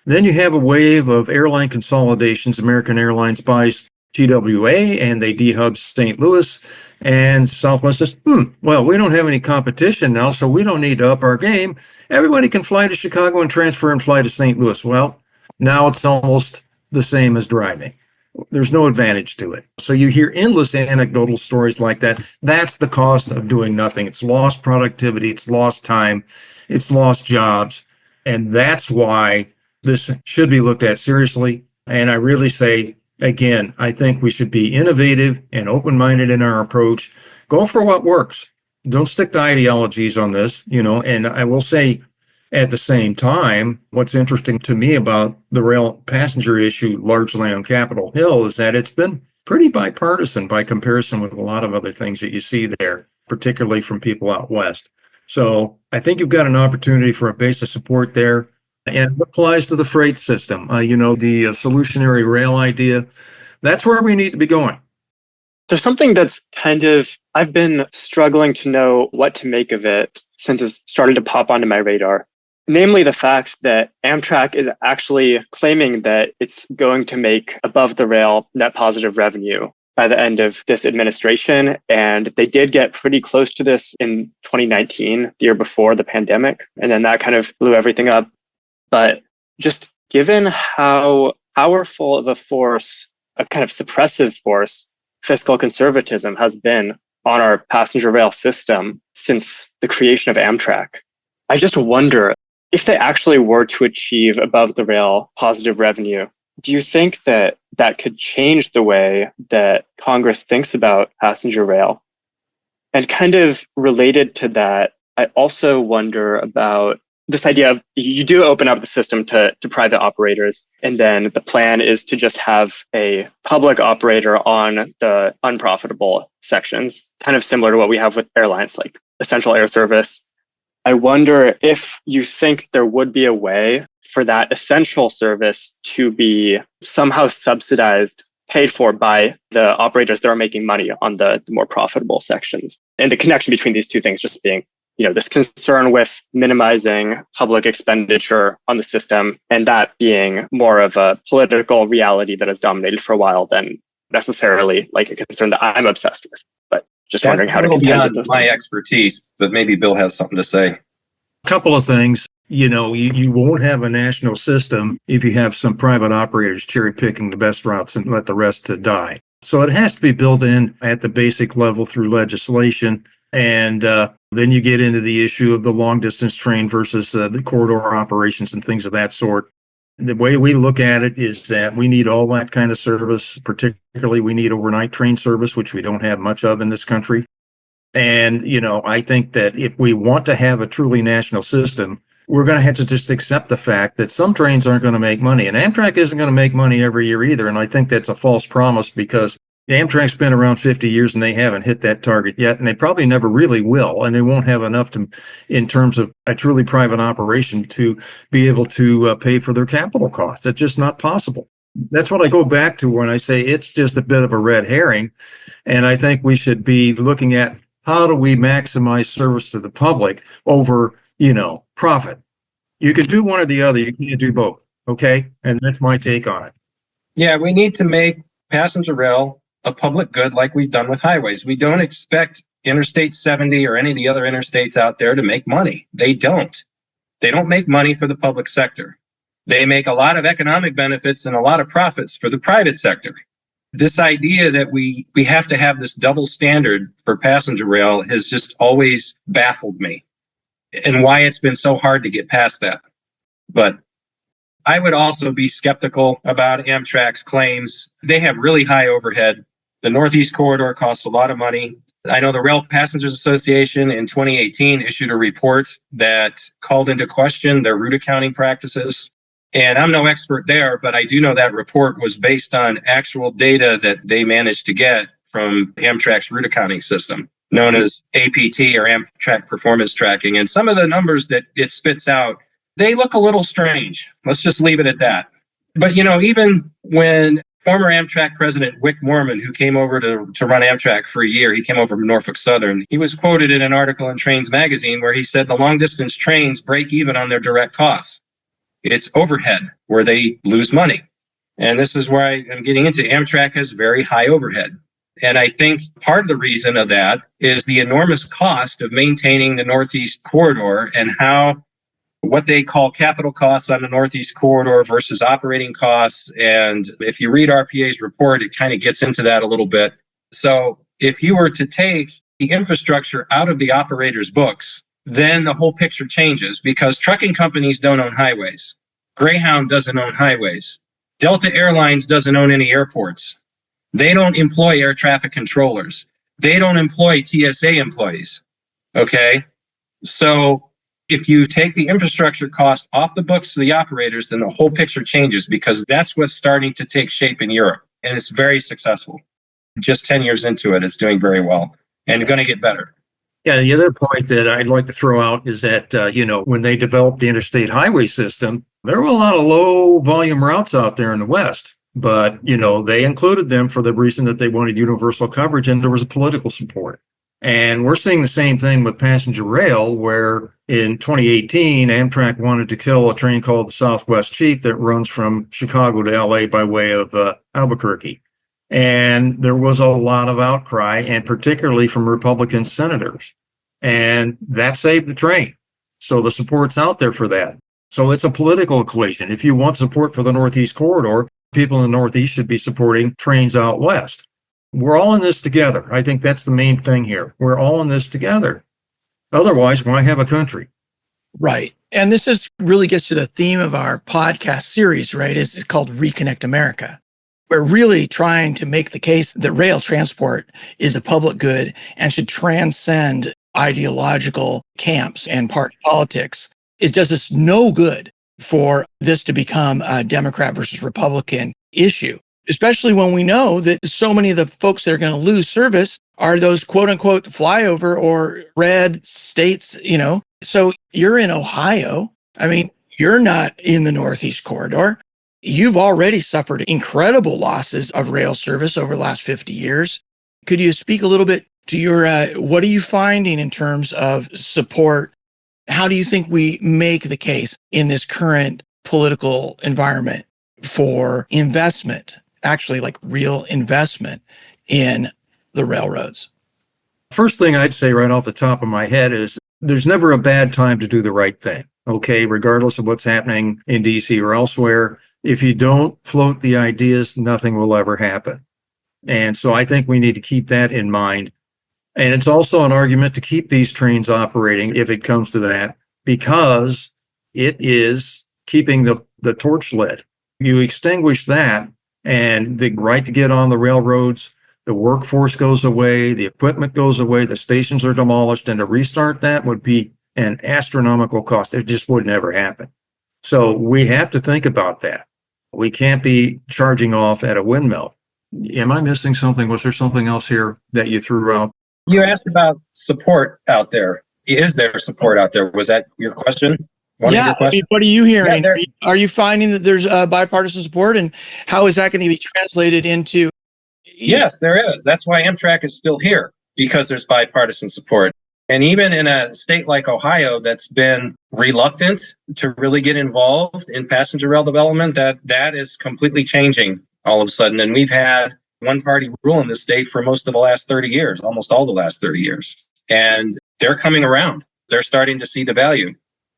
then you have a wave of airline consolidations. American Airlines buys TWA and they dehubbed St. Louis, and Southwest says, well, we don't have any competition now, so we don't need to up our game. Everybody can fly to Chicago and transfer and fly to St. Louis. Well, now it's almost the same as driving. There's no advantage to it. So you hear endless anecdotal stories like that. That's the cost of doing nothing. It's lost productivity. It's lost time. It's lost jobs. And that's why this should be looked at seriously. And I really say, again, I think we should be innovative and open-minded in our approach. Go for what works. Don't stick to ideologies on this, and I will say, at the same time, what's interesting to me about the rail passenger issue, largely on Capitol Hill, is that it's been pretty bipartisan by comparison with a lot of other things that you see there, particularly from people out west. So I think you've got an opportunity for a base of support there. And it applies to the freight system. The solutionary rail idea, that's where we need to be going. There's something that's I've been struggling to know what to make of it since it's started to pop onto my radar. Namely, the fact that Amtrak is actually claiming that it's going to make above the rail net positive revenue by the end of this administration. And they did get pretty close to this in 2019, the year before the pandemic. And then that kind of blew everything up. But just given how powerful of a force, a kind of suppressive force, fiscal conservatism has been on our passenger rail system since the creation of Amtrak, I just wonder, if they actually were to achieve above the rail positive revenue, do you think that that could change the way that Congress thinks about passenger rail? And kind of related to that, I also wonder about this idea of you do open up the system to private operators, and then the plan is to just have a public operator on the unprofitable sections, kind of similar to what we have with airlines like Essential Air Service. I wonder if you think there would be a way for that essential service to be somehow subsidized, paid for by the operators that are making money on the more profitable sections. And the connection between these two things just being, this concern with minimizing public expenditure on the system, and that being more of a political reality that has dominated for a while than necessarily like a concern that I'm obsessed with. But just wondering how to contend with those my things. expertise, but maybe Bill has something to say. A couple of things. You won't have a national system if you have some private operators cherry picking the best routes and let the rest die. So it has to be built in at the basic level through legislation. And then you get into the issue of the long distance train versus the corridor operations and things of that sort. The way we look at it is that we need all that kind of service. Particularly, we need overnight train service, which we don't have much of in this country. And, I think that if we want to have a truly national system, we're going to have to just accept the fact that some trains aren't going to make money. And Amtrak isn't going to make money every year either. And I think that's a false promise because Amtrak's been around 50 years and they haven't hit that target yet. And they probably never really will. And they won't have enough in terms of a truly private operation to be able to pay for their capital cost. It's just not possible. That's what I go back to when I say it's just a bit of a red herring. And I think we should be looking at how do we maximize service to the public over, profit. You can do one or the other. You can't do both. Okay. And that's my take on it. Yeah, we need to make passenger rail a public good like we've done with highways. We don't expect Interstate 70 or any of the other interstates out there to make money. They don't. They don't make money for the public sector. They make a lot of economic benefits and a lot of profits for the private sector. This idea that we have to have this double standard for passenger rail has just always baffled me, and why it's been so hard to get past that. But I would also be skeptical about Amtrak's claims. They have really high overhead. The Northeast Corridor costs a lot of money. I know the Rail Passengers Association in 2018 issued a report that called into question their route accounting practices. And I'm no expert there, but I do know that report was based on actual data that they managed to get from Amtrak's route accounting system, known as APT or Amtrak Performance Tracking. And some of the numbers that it spits out, they look a little strange. Let's just leave it at that. But, even when former Amtrak president Wick Moorman, who came over to run Amtrak for a year, he came over from Norfolk Southern, he was quoted in an article in Trains Magazine where he said the long distance trains break even on their direct costs. It's overhead where they lose money. And this is where I'm getting into. Amtrak has very high overhead. And I think part of the reason of that is the enormous cost of maintaining the Northeast corridor and how what they call capital costs on the Northeast corridor versus operating costs. And if you read RPA's report, it kind of gets into that a little bit. So if you were to take the infrastructure out of the operator's books, then the whole picture changes because trucking companies don't own highways. Greyhound doesn't own highways. Delta Airlines doesn't own any airports. They don't employ air traffic controllers. They don't employ TSA employees. Okay? So if you take the infrastructure cost off the books of the operators, then the whole picture changes because that's what's starting to take shape in Europe. And it's very successful. Just 10 years into it, it's doing very well and going to get better. Yeah, the other point that I'd like to throw out is that, when they developed the interstate highway system, there were a lot of low volume routes out there in the West. But, they included them for the reason that they wanted universal coverage and there was a political support. And we're seeing the same thing with passenger rail, where in 2018, Amtrak wanted to kill a train called the Southwest Chief that runs from Chicago to LA by way of Albuquerque. And there was a lot of outcry, and particularly from Republican senators. And that saved the train. So the support's out there for that. So it's a political equation. If you want support for the Northeast corridor, people in the Northeast should be supporting trains out West. We're all in this together. I think that's the main thing here. We're all in this together. Otherwise, why have a country? Right. And this really gets to the theme of our podcast series, right? It's called Reconnect America. We're really trying to make the case that rail transport is a public good and should transcend ideological camps and party politics. It does us no good for this to become a Democrat versus Republican issue, especially when we know that so many of the folks that are going to lose service are those quote unquote flyover or red states, So you're in Ohio. I mean, you're not in the Northeast corridor. You've already suffered incredible losses of rail service over the last 50 years. Could you speak a little bit to your, what are you finding in terms of support? How do you think we make the case in this current political environment for investment, actually like real investment in the railroads? First thing I'd say right off the top of my head is there's never a bad time to do the right thing. Okay, regardless of what's happening in DC or elsewhere, if you don't float the ideas, nothing will ever happen. And so I think we need to keep that in mind. And it's also an argument to keep these trains operating if it comes to that, because it is keeping the torch lit. You extinguish that and the right to get on the railroads, the workforce goes away, the equipment goes away, the stations are demolished, and to restart that would be an astronomical cost. It just would never happen. So we have to think about that. We can't be charging off at a windmill. Am I missing something? Was there something else here that you threw out? You asked about support out there. Is there support out there? Was that your question? One of your questions? What are you hearing? Yeah, are you finding that there's bipartisan support, and how is that going to be translated into? Yes, there is. That's why Amtrak is still here, because there's bipartisan support. And even in a state like Ohio that's been reluctant to really get involved in passenger rail development, that is completely changing all of a sudden. And we've had one-party rule in the state for most of the last 30 years, almost all the last 30 years. And they're coming around. They're starting to see the value.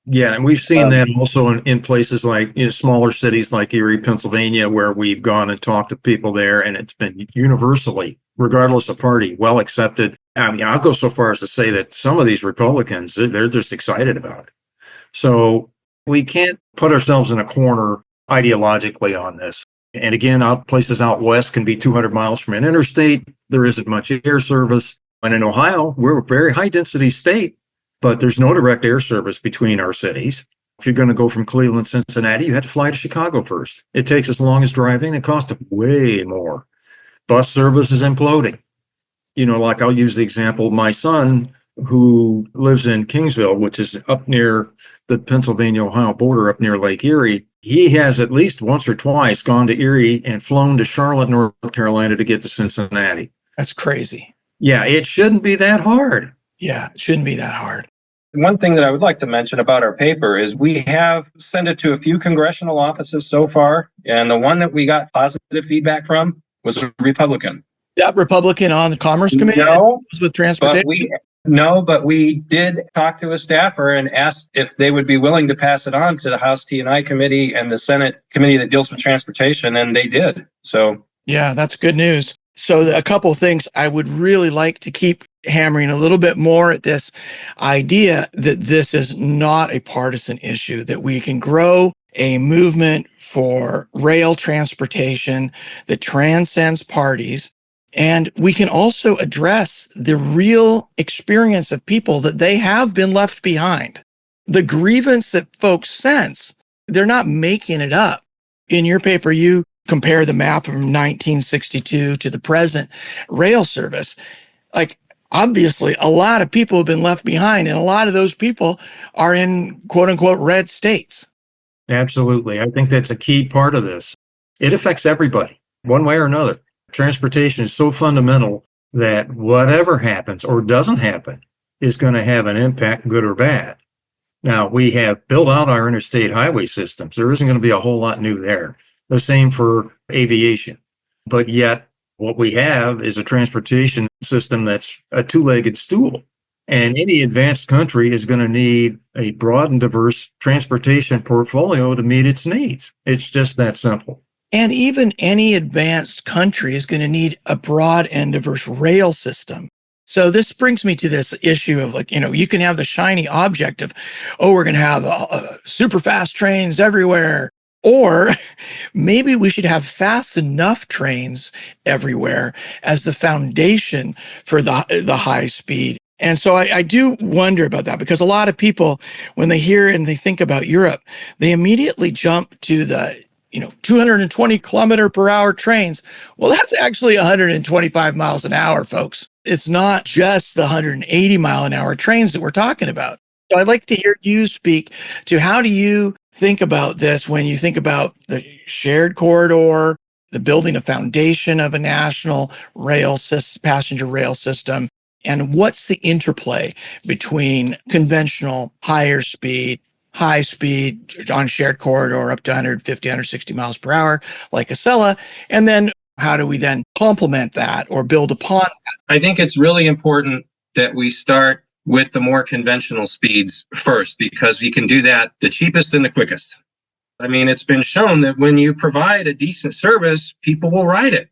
Yeah, and we've seen that also in places like smaller cities like Erie, Pennsylvania, where we've gone and talked to people there, and it's been universally, regardless of party, well accepted. I mean, I'll go so far as to say that some of these Republicans, they're just excited about it. So we can't put ourselves in a corner ideologically on this. And again, places out west can be 200 miles from an interstate. There isn't much air service. And in Ohio, we're a very high density state, but there's no direct air service between our cities. If you're going to go from Cleveland, Cincinnati, you have to fly to Chicago first. It takes as long as driving. It costs way more. Bus service is imploding. Like I'll use the example, my son, who lives in Kingsville, which is up near the Pennsylvania-Ohio border, up near Lake Erie. He has at least once or twice gone to Erie and flown to Charlotte, North Carolina to get to Cincinnati. That's crazy. Yeah, it shouldn't be that hard. Yeah, it shouldn't be that hard. One thing that I would like to mention about our paper is we have sent it to a few congressional offices so far, and the one that we got positive feedback from was a Republican. That Republican on the Commerce Committee No, that was with transportation? but we did talk to a staffer and asked if they would be willing to pass it on to the House T&I committee and the Senate committee that deals with transportation, and they did. So yeah, that's good news. So a couple of things I would really like to keep hammering a little bit more at this idea that this is not a partisan issue, that we can grow a movement for rail transportation that transcends parties. And we can also address the real experience of people that they have been left behind. The grievance that folks sense, they're not making it up. In your paper, you compare the map from 1962 to the present rail service. Like, obviously, a lot of people have been left behind, and a lot of those people are in quote unquote red states. Absolutely. I think that's a key part of this. It affects everybody, one way or another. Transportation is so fundamental that whatever happens or doesn't happen is going to have an impact, good or bad. Now, we have built out our interstate highway systems. There isn't going to be a whole lot new there. The same for aviation. But yet, what we have is a transportation system that's a two-legged stool. And any advanced country is going to need a broad and diverse transportation portfolio to meet its needs. It's just that simple. And even any advanced country is going to need a broad and diverse rail system. So this brings me to this issue of, like, you can have the shiny object of, oh, we're going to have super fast trains everywhere. Or maybe we should have fast enough trains everywhere as the foundation for the high speed. And so I do wonder about that, because a lot of people, when they hear and they think about Europe, they immediately jump to the 220 kilometer per hour trains. Well, that's actually 125 miles an hour, folks. It's not just the 180 mile an hour trains that we're talking about. So I'd like to hear you speak to, how do you think about this when you think about the shared corridor, the building a foundation of a national passenger rail system, and what's the interplay between conventional higher speed, high speed on shared corridor up to 150, 160 miles per hour, like Acela, and then how do we then complement that or build upon that? I think it's really important that we start with the more conventional speeds first, because we can do that the cheapest and the quickest. I mean, it's been shown that when you provide a decent service, people will ride it.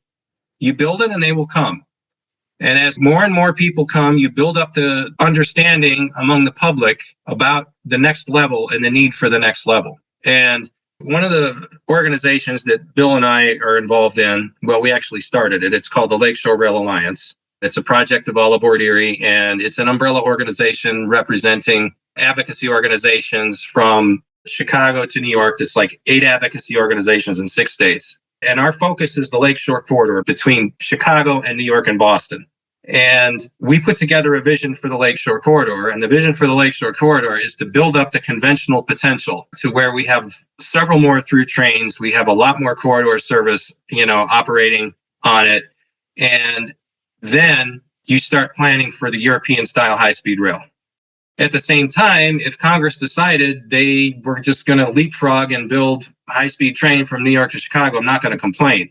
You build it and they will come. And as more and more people come, you build up the understanding among the public about the next level and the need for the next level. And one of the organizations that Bill and I are involved in, well, we actually started it. It's called the Lakeshore Rail Alliance. It's a project of All Aboard Erie, and it's an umbrella organization representing advocacy organizations from Chicago to New York. It's like 8 advocacy organizations in 6 states. And our focus is the Lakeshore Corridor between Chicago and New York and Boston. And we put together a vision for the Lakeshore Corridor. And the vision for the Lakeshore Corridor is to build up the conventional potential to where we have several more through trains. We have a lot more corridor service, operating on it. And then you start planning for the European style high-speed rail. At the same time, if Congress decided they were just going to leapfrog and build a high-speed train from New York to Chicago, I'm not going to complain.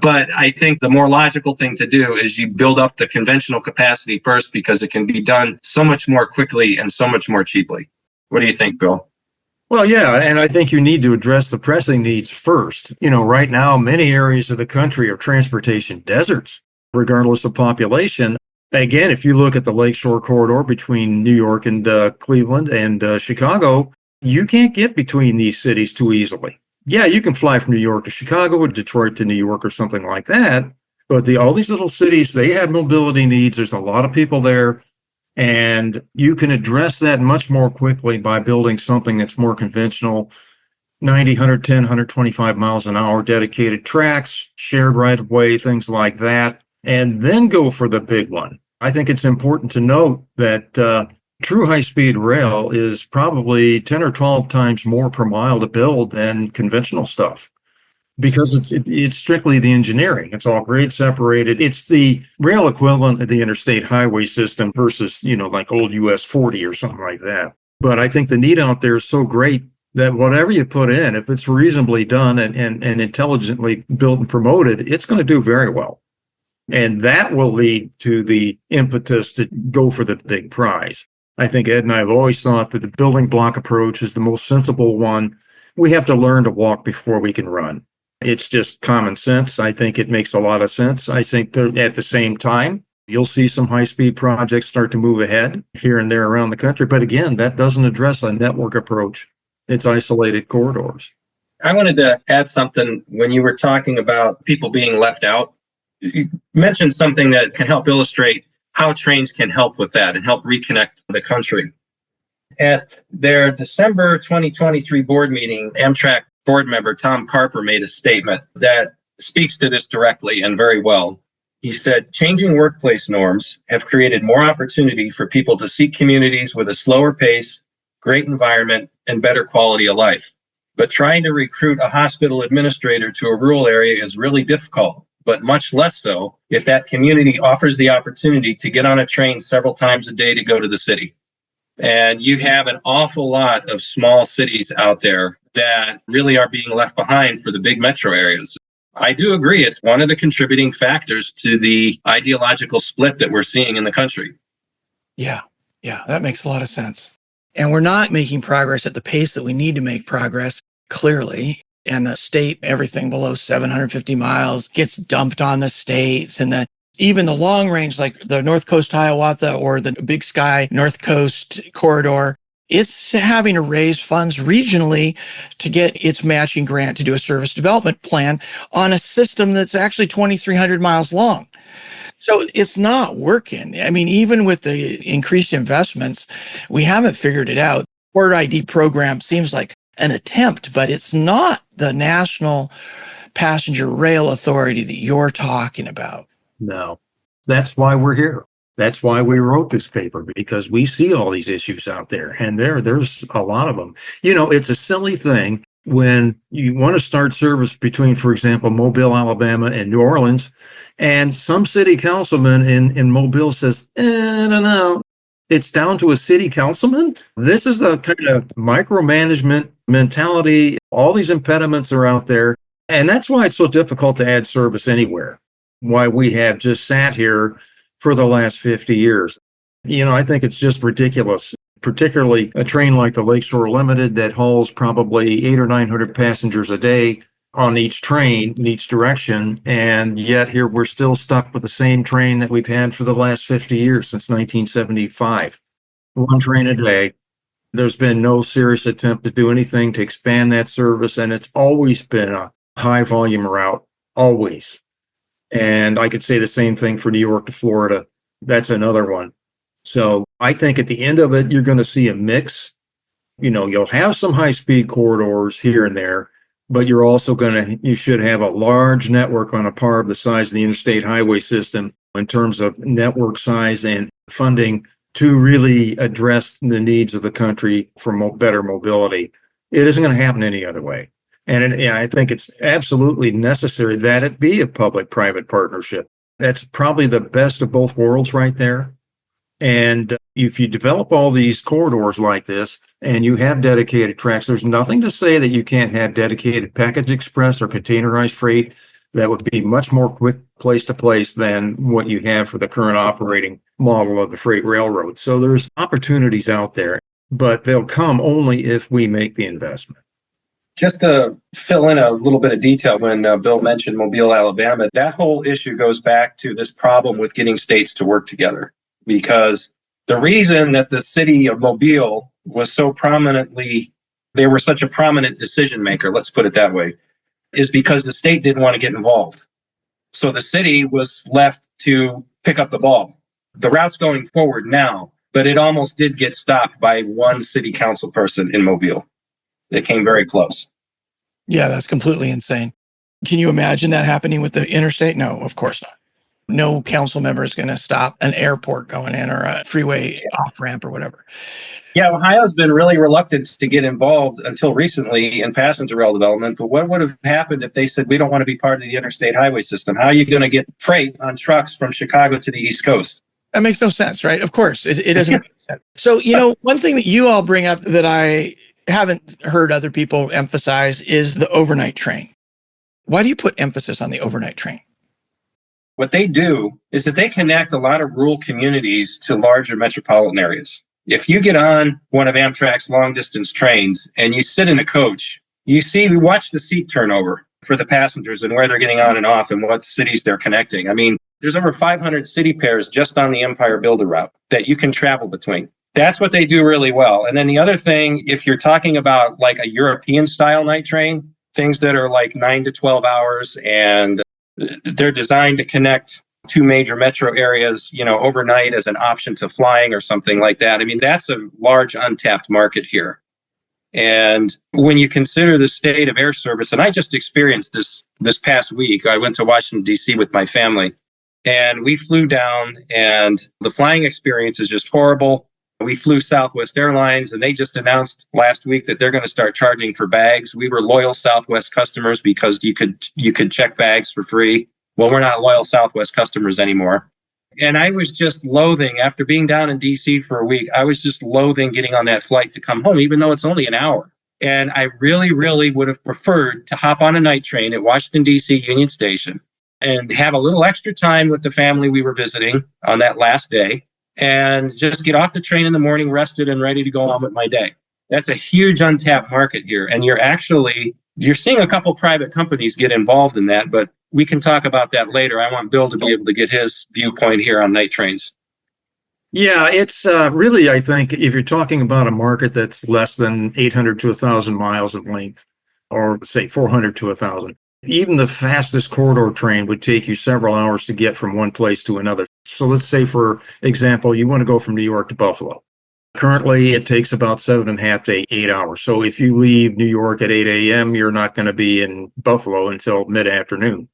But I think the more logical thing to do is you build up the conventional capacity first, because it can be done so much more quickly and so much more cheaply. What do you think, Bill? Well, yeah, and I think you need to address the pressing needs first. Right now, many areas of the country are transportation deserts, regardless of population. Again, if you look at the Lakeshore Corridor between New York and Cleveland and Chicago, you can't get between these cities too easily. Yeah, you can fly from New York to Chicago or Detroit to New York or something like that. But all these little cities, they have mobility needs. There's a lot of people there. And you can address that much more quickly by building something that's more conventional, 90, 110, 125 miles an hour, dedicated tracks, shared right-of-way, things like that, and then go for the big one. I think it's important to note that true high-speed rail is probably 10 or 12 times more per mile to build than conventional stuff. because it's strictly the engineering. It's all grade separated. It's the rail equivalent of the interstate highway system versus, like old US 40 or something like that. But I think the need out there is so great that whatever you put in, if it's reasonably done and intelligently built and promoted, it's going to do very well. And that will lead to the impetus to go for the big prize. I think Ed and I have always thought that the building block approach is the most sensible one. We have to learn to walk before we can run. It's just common sense. I think it makes a lot of sense. I think that at the same time, you'll see some high-speed projects start to move ahead here and there around the country. But again, that doesn't address a network approach. It's isolated corridors. I wanted to add something when you were talking about people being left out. You mentioned something that can help illustrate how trains can help with that and help reconnect the country. At their December 2023 board meeting, Amtrak board member Tom Carper made a statement that speaks to this directly and very well. He said, changing workplace norms have created more opportunity for people to seek communities with a slower pace, great environment, and better quality of life. But trying to recruit a hospital administrator to a rural area is really difficult, but much less so if that community offers the opportunity to get on a train several times a day to go to the city. And you have an awful lot of small cities out there that really are being left behind for the big metro areas. I do agree. It's one of the contributing factors to the ideological split that we're seeing in the country. Yeah, that makes a lot of sense. And we're not making progress at the pace that we need to make progress, clearly. And the state, everything below 750 miles gets dumped on the states. And even the long range, like the North Coast Hiawatha or the Big Sky North Coast corridor, it's having to raise funds regionally to get its matching grant to do a service development plan on a system that's actually 2,300 miles long. So it's not working. I mean, even with the increased investments, we haven't figured it out. Port ID program seems like an attempt, but it's not the National Passenger Rail Authority that you're talking about. No, that's why we're here. That's why we wrote this paper, because we see all these issues out there, and there's a lot of them. It's a silly thing when you want to start service between, for example, Mobile, Alabama and New Orleans, and some city councilman in Mobile says, I don't know, it's down to a city councilman. This is the kind of micromanagement mentality. All these impediments are out there, and that's why it's so difficult to add service anywhere. Why we have just sat here for the last 50 years. I think it's just ridiculous, particularly a train like the Lakeshore Limited that hauls probably 800 or 900 passengers a day on each train in each direction. And yet here we're still stuck with the same train that we've had for the last 50 years, since 1975. One train a day. There's been no serious attempt to do anything to expand that service. And it's always been a high volume route, always. And I could say the same thing for New York to Florida. That's another one. So I think at the end of it, you're going to see a mix. You'll have some high-speed corridors here and there, but you should have a large network on a par of the size of the interstate highway system in terms of network size and funding to really address the needs of the country for better mobility. It isn't going to happen any other way. And I think it's absolutely necessary that it be a public-private partnership. That's probably the best of both worlds right there. And if you develop all these corridors like this and you have dedicated tracks, there's nothing to say that you can't have dedicated package express or containerized freight that would be much more quick place to place than what you have for the current operating model of the freight railroad. So there's opportunities out there, but they'll come only if we make the investment. Just to fill in a little bit of detail, when Bill mentioned Mobile, Alabama, that whole issue goes back to this problem with getting states to work together. Because the reason that the city of Mobile was they were such a prominent decision maker, let's put it that way, is because the state didn't want to get involved. So the city was left to pick up the ball. The route's going forward now, but it almost did get stopped by one city council person in Mobile. It came very close. Yeah, that's completely insane. Can you imagine that happening with the interstate? No, of course not. No council member is going to stop an airport going in or a freeway off ramp or whatever. Yeah, Ohio's been really reluctant to get involved until recently in passenger rail development. But what would have happened if they said, we don't want to be part of the interstate highway system? How are you going to get freight on trucks from Chicago to the East Coast? That makes no sense, right? Of course, it doesn't make sense. So, one thing that you all bring up that I haven't heard other people emphasize is the overnight train. Why do you put emphasis on the overnight train? What they do is that they connect a lot of rural communities to larger metropolitan areas. If you get on one of Amtrak's long distance trains and you sit in a coach, we watch the seat turnover for the passengers and where they're getting on and off and what cities they're connecting. I mean, there's over 500 city pairs just on the Empire Builder route that you can travel between. That's what they do really well. And then the other thing, if you're talking about like a European style night train, things that are like 9 to 12 hours and they're designed to connect two major metro areas, overnight as an option to flying or something like that. I mean, that's a large untapped market here. And when you consider the state of air service, and I just experienced this past week, I went to Washington, D.C. with my family, and we flew down, and the flying experience is just horrible. We flew Southwest Airlines, and they just announced last week that they're going to start charging for bags. We were loyal Southwest customers because you could check bags for free. Well, we're not loyal Southwest customers anymore. And I was just loathing, after being down in DC for a week, I was just loathing getting on that flight to come home, even though it's only an hour. And I really, really would have preferred to hop on a night train at Washington, D.C. Union Station and have a little extra time with the family we were visiting on that last day and just get off the train in the morning, rested and ready to go on with my day. That's a huge untapped market here. And you're seeing a couple private companies get involved in that, but we can talk about that later. I want Bill to be able to get his viewpoint here on night trains. Yeah, it's really, I think, if you're talking about a market that's less than 800 to 1,000 miles in length, or say 400 to 1,000, even the fastest corridor train would take you several hours to get from one place to another. So let's say, for example, you want to go from New York to Buffalo. Currently, it takes about 7.5 to 8 hours. So if you leave New York at 8 a.m., you're not going to be in Buffalo until mid-afternoon.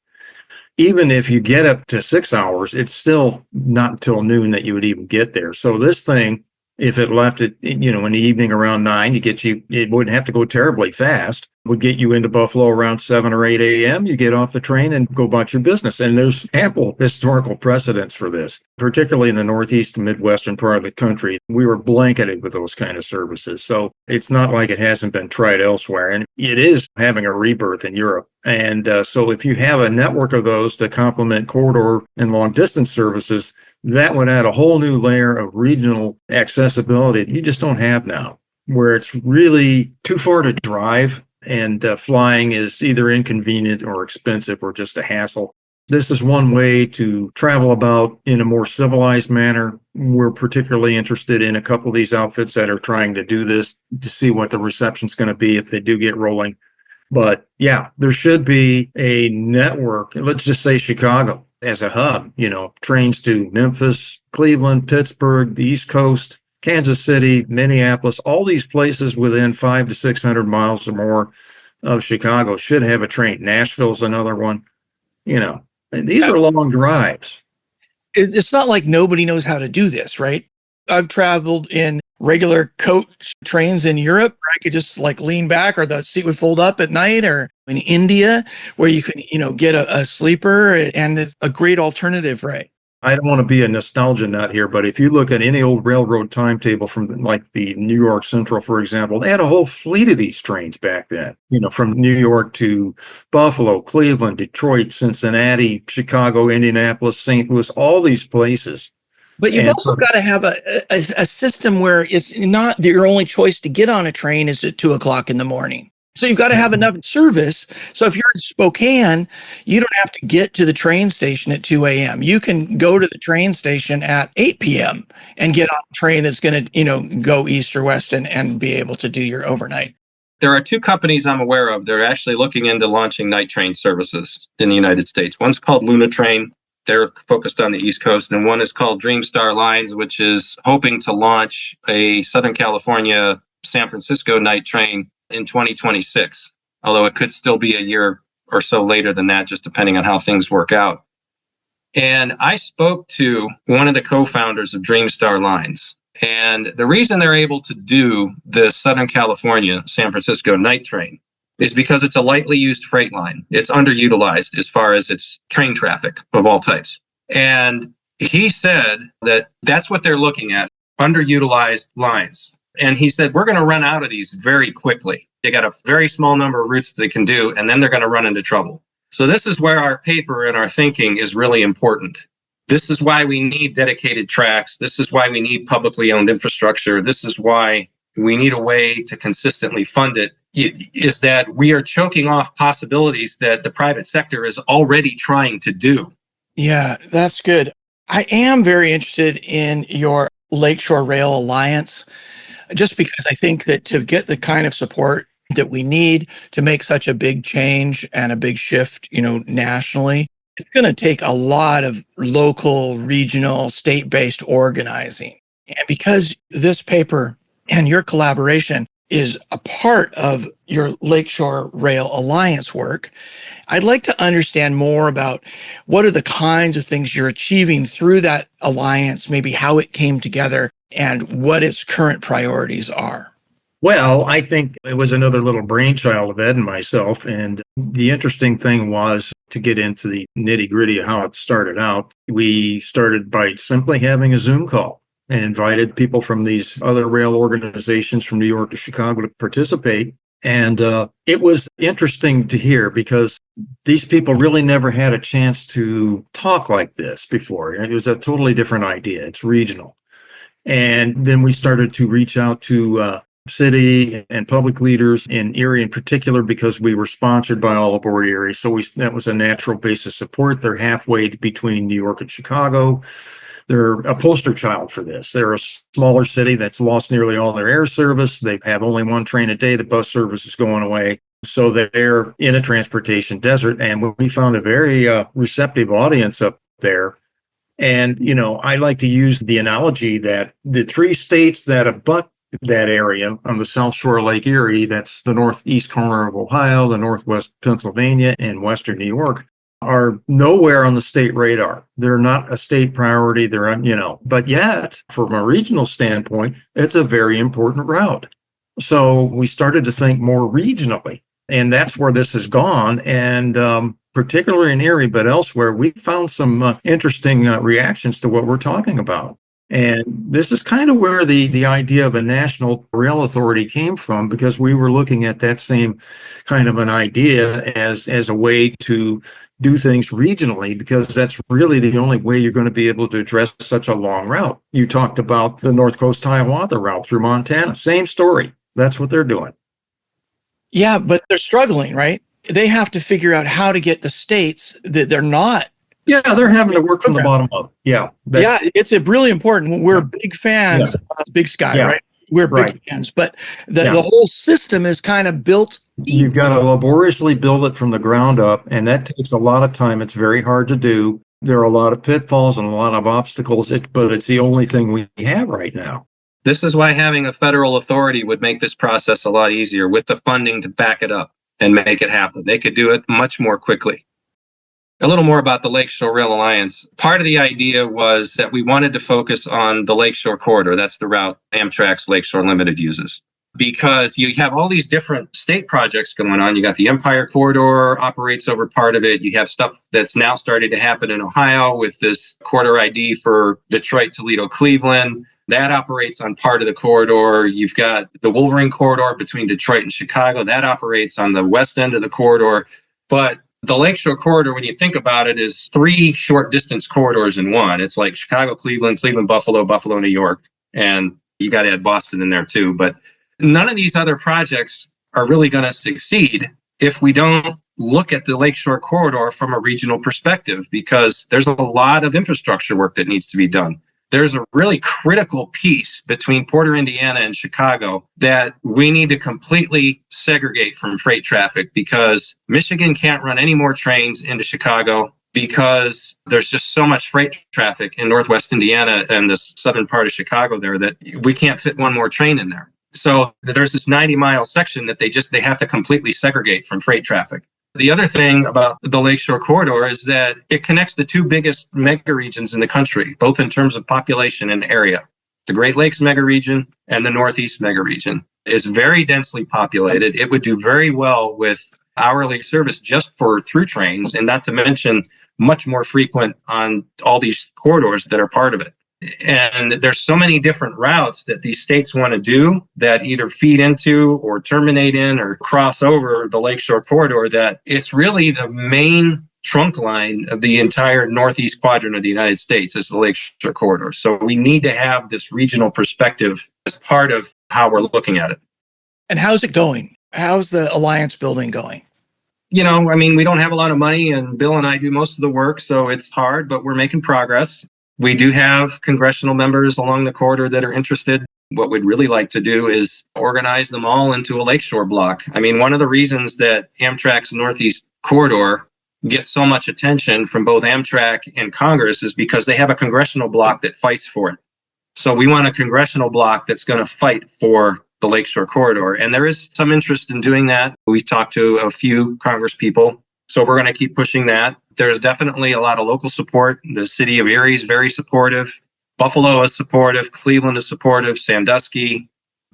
Even if you get up to 6 hours, it's still not until noon that you would even get there. So this thing, if it left it, in the evening around 9, it wouldn't have to go terribly fast. Would get you into Buffalo around 7 or 8 a.m. You get off the train and go about your business. And there's ample historical precedents for this, particularly in the Northeast and Midwestern part of the country. We were blanketed with those kind of services. So it's not like it hasn't been tried elsewhere. And it is having a rebirth in Europe. And so if you have a network of those to complement corridor and long distance services, that would add a whole new layer of regional accessibility that you just don't have now, where it's really too far to drive. And flying is either inconvenient or expensive or just a hassle. This is one way to travel about in a more civilized manner. We're particularly interested in a couple of these outfits that are trying to do this to see what the reception's going to be if they do get rolling. But yeah, there should be a network. Let's just say Chicago as a hub, trains to Memphis, Cleveland, Pittsburgh, the East Coast, Kansas City, Minneapolis, all these places within 500 to 600 miles or more of Chicago should have a train. Nashville's another one. These are long drives. It's not like nobody knows how to do this, right? I've traveled in regular coach trains in Europe where I could just like lean back or the seat would fold up at night, or in India where you can, get a sleeper, and it's a great alternative, right? I don't want to be a nostalgia nut here, but if you look at any old railroad timetable from like the New York Central, for example, they had a whole fleet of these trains back then, from New York to Buffalo, Cleveland, Detroit, Cincinnati, Chicago, Indianapolis, St. Louis, all these places. But you've also got to have a system where it's not your only choice to get on a train is at 2:00 in the morning. So you've got to have enough service. So if you're in Spokane, you don't have to get to the train station at 2 a.m. You can go to the train station at 8 p.m. and get on a train that's going to, go east or west and be able to do your overnight. There are two companies I'm aware of that are actually looking into launching night train services in the United States. One's called Luna Train. They're focused on the East Coast. And one is called Dreamstar Lines, which is hoping to launch a Southern California, San Francisco night train in 2026, although it could still be a year or so later than that, just depending on how things work out. And I spoke to one of the co-founders of Dreamstar Lines. And the reason they're able to do the Southern California, San Francisco night train is because it's a lightly used freight line. It's underutilized as far as its train traffic of all types. And he said that that's what they're looking at, underutilized lines. And he said, we're going to run out of these very quickly. They got a very small number of routes they can do, and then they're going to run into trouble. So this is where our paper and our thinking is really important. This is why we need dedicated tracks. This is why we need publicly owned infrastructure. This is why we need a way to consistently fund it, is that we are choking off possibilities that the private sector is already trying to do. Yeah, that's good. I am very interested in your Lakeshore Rail Alliance, just because I think that to get the kind of support that we need to make such a big change and a big shift, nationally, it's going to take a lot of local, regional, state-based organizing. And because this paper and your collaboration is a part of your Lakeshore Rail Alliance work, I'd like to understand more about what are the kinds of things you're achieving through that alliance, maybe how it came together and what its current priorities are. Well, I think it was another little brainchild of Ed and myself. And the interesting thing was to get into the nitty gritty of how it started out. We started by simply having a Zoom call and invited people from these other rail organizations from New York to Chicago to participate. And it was interesting to hear because these people really never had a chance to talk like this before. It was a totally different idea. It's regional. And then we started to reach out to city and public leaders in Erie in particular, because we were sponsored by All Aboard Erie. So that was a natural base of support. They're halfway between New York and Chicago. They're a poster child for this. They're a smaller city that's lost nearly all their air service. They have only one train a day. The bus service is going away. So they're in a transportation desert. And we found a very receptive audience up there. And, I like to use the analogy that the three states that abut that area on the South Shore of Lake Erie, that's the northeast corner of Ohio, the northwest Pennsylvania, and western New York, are nowhere on the state radar. They're not a state priority. They're, but yet, from a regional standpoint, it's a very important route. So we started to think more regionally, and that's where this has gone. And particularly in Erie, but elsewhere, we found some interesting reactions to what we're talking about. And this is kind of where the idea of a national rail authority came from, because we were looking at that same kind of an idea as a way to do things regionally, because that's really the only way you're going to be able to address such a long route. You talked about the North Coast Hiawatha route through Montana. Same story. That's what they're doing. Yeah, but they're struggling, right? They have to figure out how to get the states that they're not. Yeah, they're having to work from the bottom up. Yeah. It's really important. We're big fans of Big Sky, right? We're big fans, but the whole system is kind of built. You've got to laboriously build it from the ground up, and that takes a lot of time. It's very hard to do. There are a lot of pitfalls and a lot of obstacles, but it's the only thing we have right now. This is why having a federal authority would make this process a lot easier with the funding to back it up and make it happen. They could do it much more quickly. A little more about the Lakeshore Rail Alliance. Part of the idea was that we wanted to focus on the Lakeshore Corridor. That's the route Amtrak's Lakeshore Limited uses. Because you have all these different state projects going on. You got the Empire Corridor operates over part of it. You have stuff that's now starting to happen in Ohio with this corridor ID for Detroit, Toledo, Cleveland. That operates on part of the corridor. You've got the Wolverine Corridor between Detroit and Chicago. That operates on the west end of the corridor. But the Lakeshore Corridor, when you think about it, is three short distance corridors in one. It's like Chicago, Cleveland, Cleveland, Buffalo, Buffalo, New York. And you got to add Boston in there too. But none of these other projects are really going to succeed if we don't look at the Lakeshore Corridor from a regional perspective, because there's a lot of infrastructure work that needs to be done. There's a really critical piece between Porter, Indiana and Chicago that we need to completely segregate from freight traffic, because Michigan can't run any more trains into Chicago because there's just so much freight traffic in Northwest Indiana and the southern part of Chicago there that we can't fit one more train in there. So there's this 90-mile section that they have to completely segregate from freight traffic. The other thing about the Lakeshore Corridor is that it connects the two biggest mega regions in the country, both in terms of population and area. The Great Lakes mega region and the Northeast mega region is very densely populated. It would do very well with hourly service just for through trains, and not to mention much more frequent on all these corridors that are part of it. And there's so many different routes that these states want to do that either feed into or terminate in or cross over the Lakeshore Corridor, that it's really the main trunk line of the entire northeast quadrant of the United States is the Lakeshore Corridor. So we need to have this regional perspective as part of how we're looking at it. And how's it going? How's the alliance building going? We don't have a lot of money, and Bill and I do most of the work, so it's hard, but we're making progress. We do have congressional members along the corridor that are interested. What we'd really like to do is organize them all into a Lakeshore block. One of the reasons that Amtrak's Northeast Corridor gets so much attention from both Amtrak and Congress is because they have a congressional block that fights for it. So we want a congressional block that's going to fight for the Lakeshore Corridor. And there is some interest in doing that. We've talked to a few Congress people, so we're going to keep pushing that. There's definitely a lot of local support. The city of Erie is very supportive. Buffalo is supportive. Cleveland is supportive. Sandusky,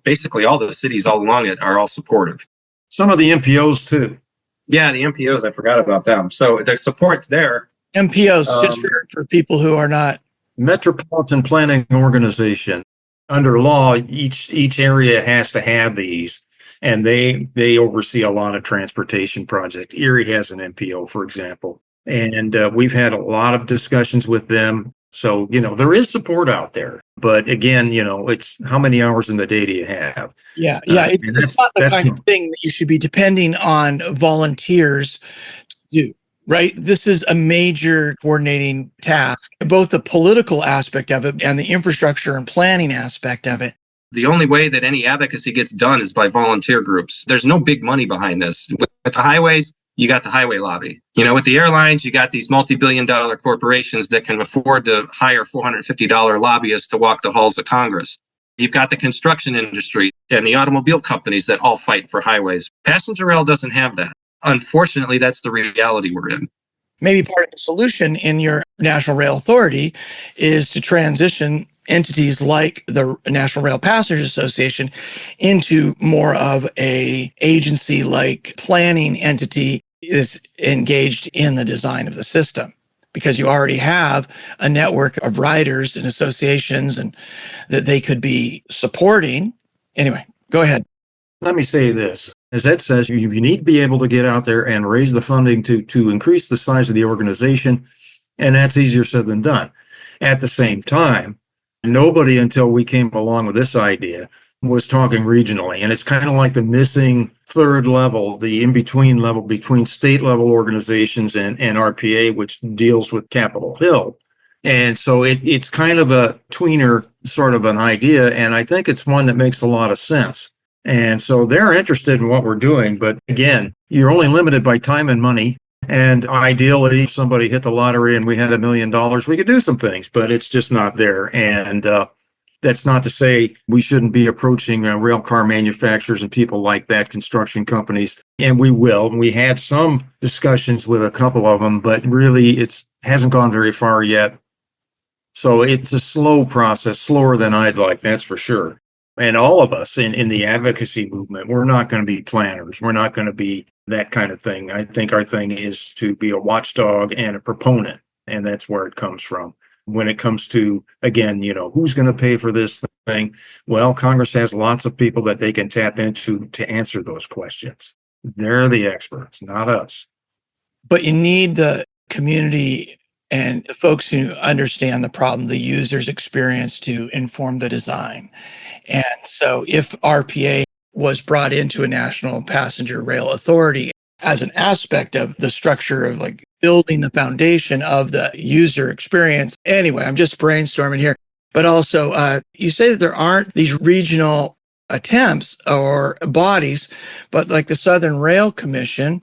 basically all the cities all along it are all supportive. Some of the MPOs too. Yeah, the MPOs, I forgot about them. So the support's there. MPOs, just for people who are not. Metropolitan Planning Organization. Under law, each area has to have these, and they oversee a lot of transportation projects. Erie has an MPO, for example, and we've had a lot of discussions with them. So, there is support out there. But again, it's how many hours in the day do you have? Yeah. It's not the kind of thing that you should be depending on volunteers to do, right? This is a major coordinating task, both the political aspect of it and the infrastructure and planning aspect of it. The only way that any advocacy gets done is by volunteer groups. There's no big money behind this. With the highways, you got the highway lobby. With the airlines, you got these multi-billion-dollar corporations that can afford to hire $450 lobbyists to walk the halls of Congress. You've got the construction industry and the automobile companies that all fight for highways. Passenger rail doesn't have that. Unfortunately, that's the reality we're in. Maybe part of the solution in your National Rail Authority is to transition entities like the National Rail Passengers Association into more of a agency-like planning entity is engaged in the design of the system, because you already have a network of riders and associations and that they could be supporting. Anyway, go ahead. Let me say this. As Ed says, you need to be able to get out there and raise the funding to increase the size of the organization, and that's easier said than done. At the same time, nobody until we came along with this idea was talking regionally, and it's kind of like the missing third level, the in-between level between state level organizations and RPA, which deals with Capitol Hill. And so it's kind of a tweener sort of an idea, and I think it's one that makes a lot of sense. And so they're interested in what we're doing, but again, you're only limited by time and money. And ideally, if somebody hit the lottery and we had $1 million, we could do some things, but it's just not there. And that's not to say we shouldn't be approaching rail car manufacturers and people like that, construction companies, and we will. We had some discussions with a couple of them, but really it hasn't gone very far yet. So it's a slow process, slower than I'd like, that's for sure. And all of us in the advocacy movement, we're not going to be planners. We're not going to be that kind of thing. I think our thing is to be a watchdog and a proponent, and that's where it comes from. When it comes to, again, who's going to pay for this thing? Well, Congress has lots of people that they can tap into to answer those questions. They're the experts, not us. But you need the community and the folks who understand the problem, the user's experience, to inform the design. And so if RPA was brought into a National Passenger Rail Authority as an aspect of the structure of like building the foundation of the user experience. Anyway, I'm just brainstorming here. But also, you say that there aren't these regional attempts or bodies, but like the Southern Rail Commission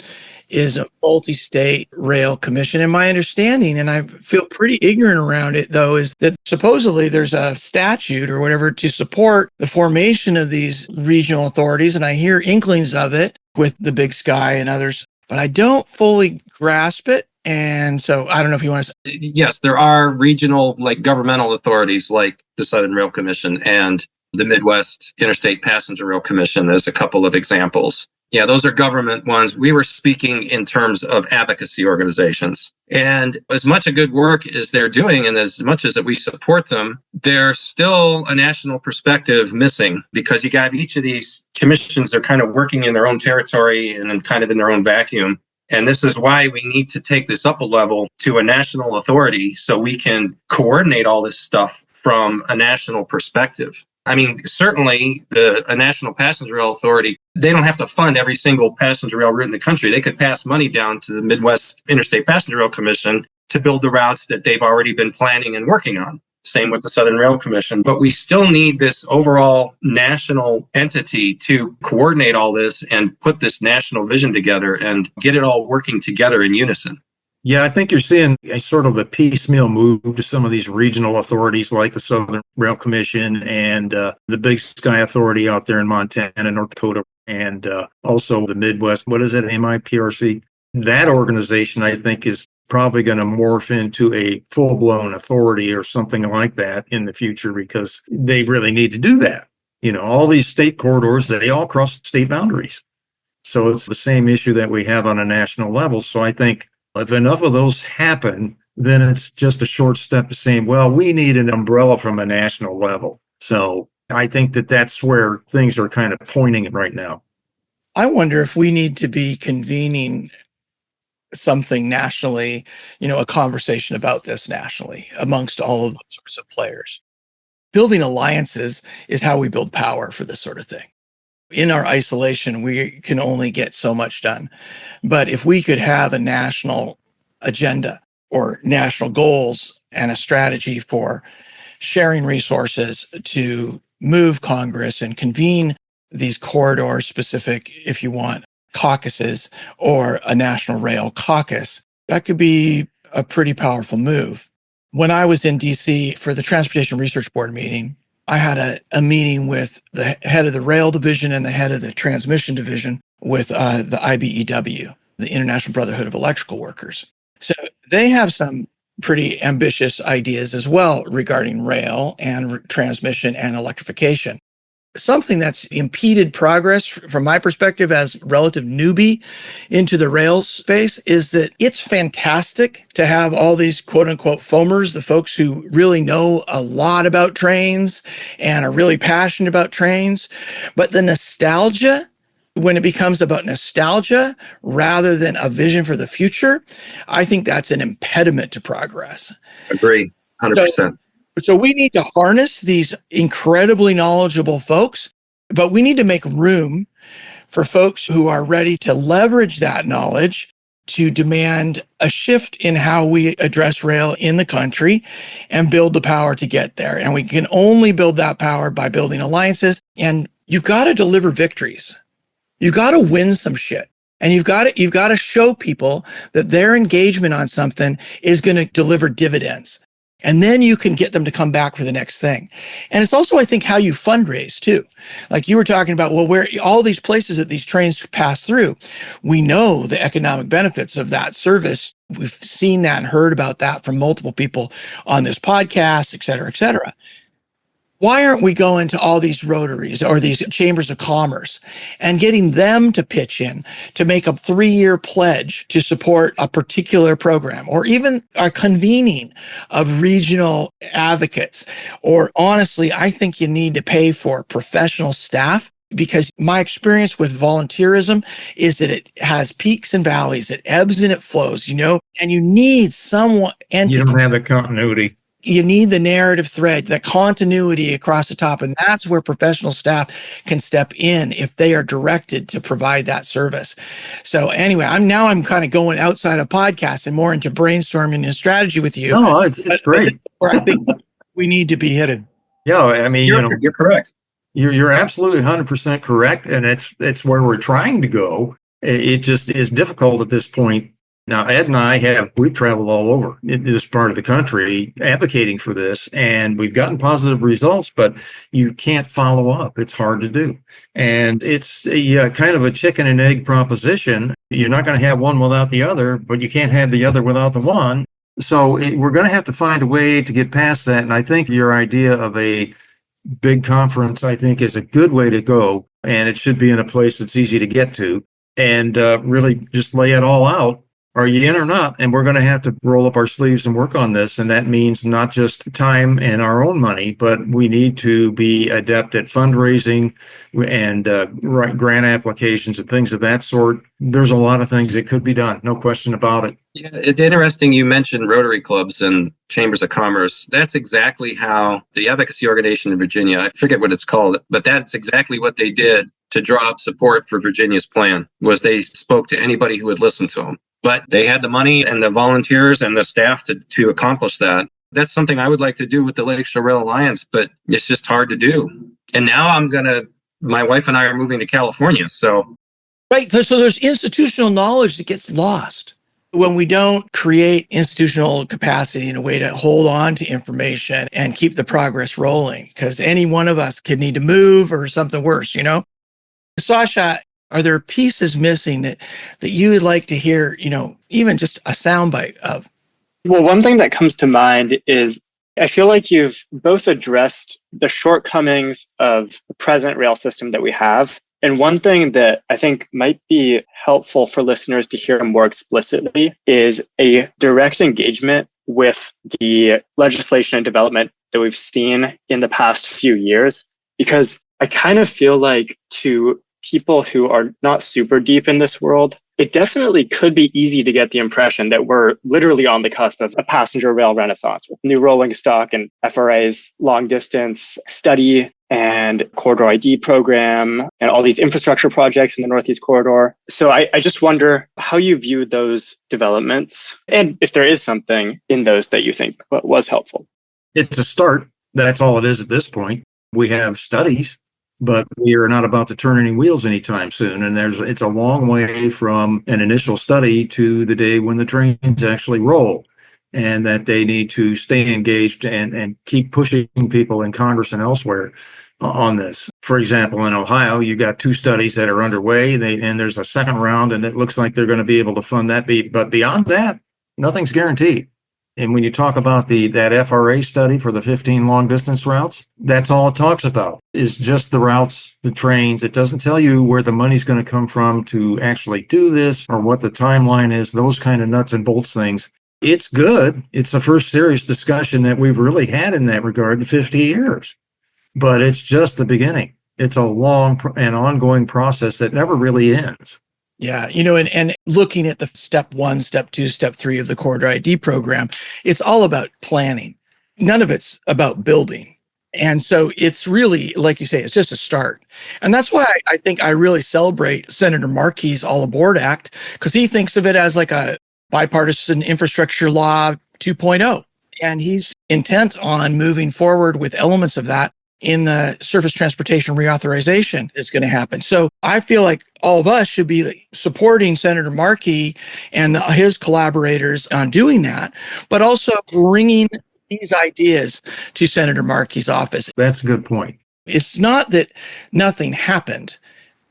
is a multi-state rail commission. And my understanding, and I feel pretty ignorant around it though, is that supposedly there's a statute or whatever to support the formation of these regional authorities. And I hear inklings of it with the Big Sky and others. but I don't fully grasp it. And so I don't know if you want to. Yes, there are regional, like governmental authorities like the Southern Rail Commission and the Midwest Interstate Passenger Rail Commission as a couple of examples. Yeah, those are government ones. We were speaking in terms of advocacy organizations. And as much a good work as they're doing and as much as that we support them, there's still a national perspective missing because you got each of these commissions, they're kind of working in their own territory and then kind of in their own vacuum. And this is why we need to take this up a level to a national authority so we can coordinate all this stuff from a national perspective. I mean, certainly a National Passenger Rail Authority, they don't have to fund every single passenger rail route in the country. They could pass money down to the Midwest Interstate Passenger Rail Commission to build the routes that they've already been planning and working on. Same with the Southern Rail Commission. But we still need this overall national entity to coordinate all this and put this national vision together and get it all working together in unison. Yeah, I think you're seeing a sort of a piecemeal move to some of these regional authorities like the Southern Rail Commission and the Big Sky Authority out there in Montana and North Dakota, and also the Midwest. What is it, MIPRC? That organization, I think, is probably going to morph into a full-blown authority or something like that in the future because they really need to do that. You know, all these state corridors, they all cross state boundaries. So it's the same issue that we have on a national level. So I think if enough of those happen, then it's just a short step to saying, well, we need an umbrella from a national level. So I think that that's where things are kind of pointing right now. I wonder if we need to be convening something nationally, a conversation about this nationally amongst all of those sorts of players. Building alliances is how we build power for this sort of thing. In our isolation, we can only get so much done. But if we could have a national agenda or national goals and a strategy for sharing resources to move Congress and convene these corridor specific, if you want, caucuses or a national rail caucus, that could be a pretty powerful move. When I was in DC for the Transportation Research Board meeting, I had a meeting with the head of the rail division and the head of the transmission division with the IBEW, the International Brotherhood of Electrical Workers. So they have some pretty ambitious ideas as well regarding rail and transmission and electrification. Something that's impeded progress from my perspective as relative newbie into the rail space is that it's fantastic to have all these quote unquote foamers, the folks who really know a lot about trains and are really passionate about trains. But the nostalgia, when it becomes about nostalgia rather than a vision for the future, I think that's an impediment to progress. Agree, 100%. So we need to harness these incredibly knowledgeable folks, but we need to make room for folks who are ready to leverage that knowledge to demand a shift in how we address rail in the country and build the power to get there. And we can only build that power by building alliances. And you got to deliver victories. You got to win some shit. And you've got to show people that their engagement on something is going to deliver dividends. And then you can get them to come back for the next thing. And it's also, I think, how you fundraise too. Like you were talking about, well, where all these places that these trains pass through, we know the economic benefits of that service. We've seen that and heard about that from multiple people on this podcast, et cetera, et cetera. Why aren't we going to all these rotaries or these chambers of commerce and getting them to pitch in to make a 3-year pledge to support a particular program, or even a convening of regional advocates? Or honestly, I think you need to pay for professional staff, because my experience with volunteerism is that it has peaks and valleys, it ebbs and it flows, and you need someone. You don't have the continuity. You need the narrative thread, the continuity across the top. And that's where professional staff can step in if they are directed to provide that service. So anyway, I'm kind of going outside of podcasts and more into brainstorming and strategy with you. No, it's great. Where I think we need to be headed. Yeah, I mean, you're correct. You're absolutely 100% correct. And it's where we're trying to go. It just is difficult at this point. Now, Ed and we've traveled all over this part of the country advocating for this, and we've gotten positive results, but you can't follow up. It's hard to do. And it's a kind of a chicken and egg proposition. You're not going to have one without the other, but you can't have the other without the one. So we're going to have to find a way to get past that. And I think your idea of a big conference, I think, is a good way to go. And it should be in a place that's easy to get to and really just lay it all out. Are you in or not? And we're going to have to roll up our sleeves and work on this. And that means not just time and our own money, but we need to be adept at fundraising and write grant applications and things of that sort. There's a lot of things that could be done. No question about it. Yeah, it's interesting you mentioned Rotary clubs and chambers of commerce. That's exactly how the advocacy organization in Virginia, I forget what it's called, but that's exactly what they did to draw up support for Virginia's plan, was they spoke to anybody who would listen to them. But they had the money and the volunteers and the staff to accomplish that. That's something I would like to do with the Lakeshore Rail Alliance, but it's just hard to do. And now my wife and I are moving to California. So Right. So there's institutional knowledge that gets lost when we don't create institutional capacity in a way to hold on to information and keep the progress rolling, because any one of us could need to move or something worse, Sasha, are there pieces missing that you would like to hear, even just a soundbite of? Well, one thing that comes to mind is I feel like you've both addressed the shortcomings of the present rail system that we have. And one thing that I think might be helpful for listeners to hear more explicitly is a direct engagement with the legislation and development that we've seen in the past few years. Because I kind of feel like to people who are not super deep in this world, it definitely could be easy to get the impression that we're literally on the cusp of a passenger rail renaissance with new rolling stock and FRA's long distance study and corridor ID program and all these infrastructure projects in the Northeast Corridor. So I just wonder how you view those developments and if there is something in those that you think was helpful. It's a start. That's all it is at this point. We have studies, but we are not about to turn any wheels anytime soon. And it's a long way from an initial study to the day when the trains actually roll, and that they need to stay engaged and keep pushing people in Congress and elsewhere on this. For example, in Ohio, you got 2 studies that are underway, and there's a second round, and it looks like they're going to be able to fund that. But beyond that, nothing's guaranteed. And when you talk about that FRA study for the 15 long distance routes, that's all it talks about is just the routes, the trains. It doesn't tell you where the money's going to come from to actually do this or what the timeline is, those kind of nuts and bolts things. It's good. It's the first serious discussion that we've really had in that regard in 50 years, but it's just the beginning. It's a long and ongoing process that never really ends. Yeah, and looking at the step 1, step 2, step 3 of the corridor ID program, it's all about planning. None of it's about building. And so it's really, like you say, it's just a start. And that's why I think I really celebrate Senator Markey's All Aboard Act, because he thinks of it as like a bipartisan infrastructure law 2.0. And he's intent on moving forward with elements of that in the surface transportation reauthorization is going to happen. So I feel like all of us should be supporting Senator Markey and his collaborators on doing that, but also bringing these ideas to Senator Markey's office. That's a good point. It's not that nothing happened.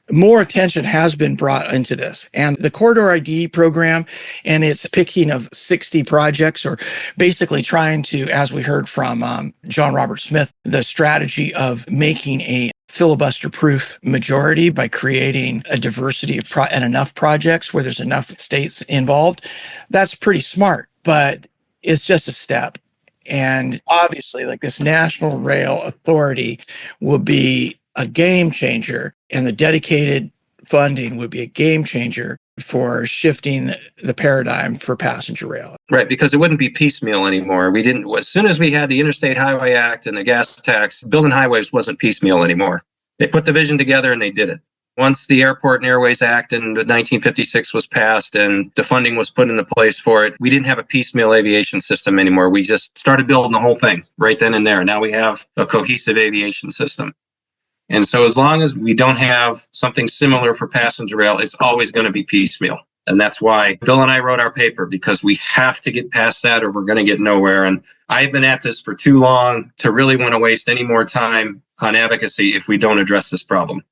More attention has been brought into this. And the Corridor ID program and its picking of 60 projects, or basically trying to, as we heard from John Robert Smith, the strategy of making a filibuster-proof majority by creating a diversity of and enough projects where there's enough states involved. That's pretty smart, but it's just a step. And obviously, like, this National Rail Authority will be a game changer, and the dedicated funding would be a game changer for shifting the paradigm for passenger rail. Right, because it wouldn't be piecemeal anymore. As soon as we had the Interstate Highway Act and the gas tax, building highways wasn't piecemeal anymore. They put the vision together and they did it. Once the Airport and Airways Act in 1956 was passed and the funding was put into place for it, we didn't have a piecemeal aviation system anymore. We just started building the whole thing right then and there. Now we have a cohesive aviation system. And so as long as we don't have something similar for passenger rail, it's always going to be piecemeal. And that's why Bill and I wrote our paper, because we have to get past that or we're going to get nowhere. And I've been at this for too long to really want to waste any more time on advocacy if we don't address this problem.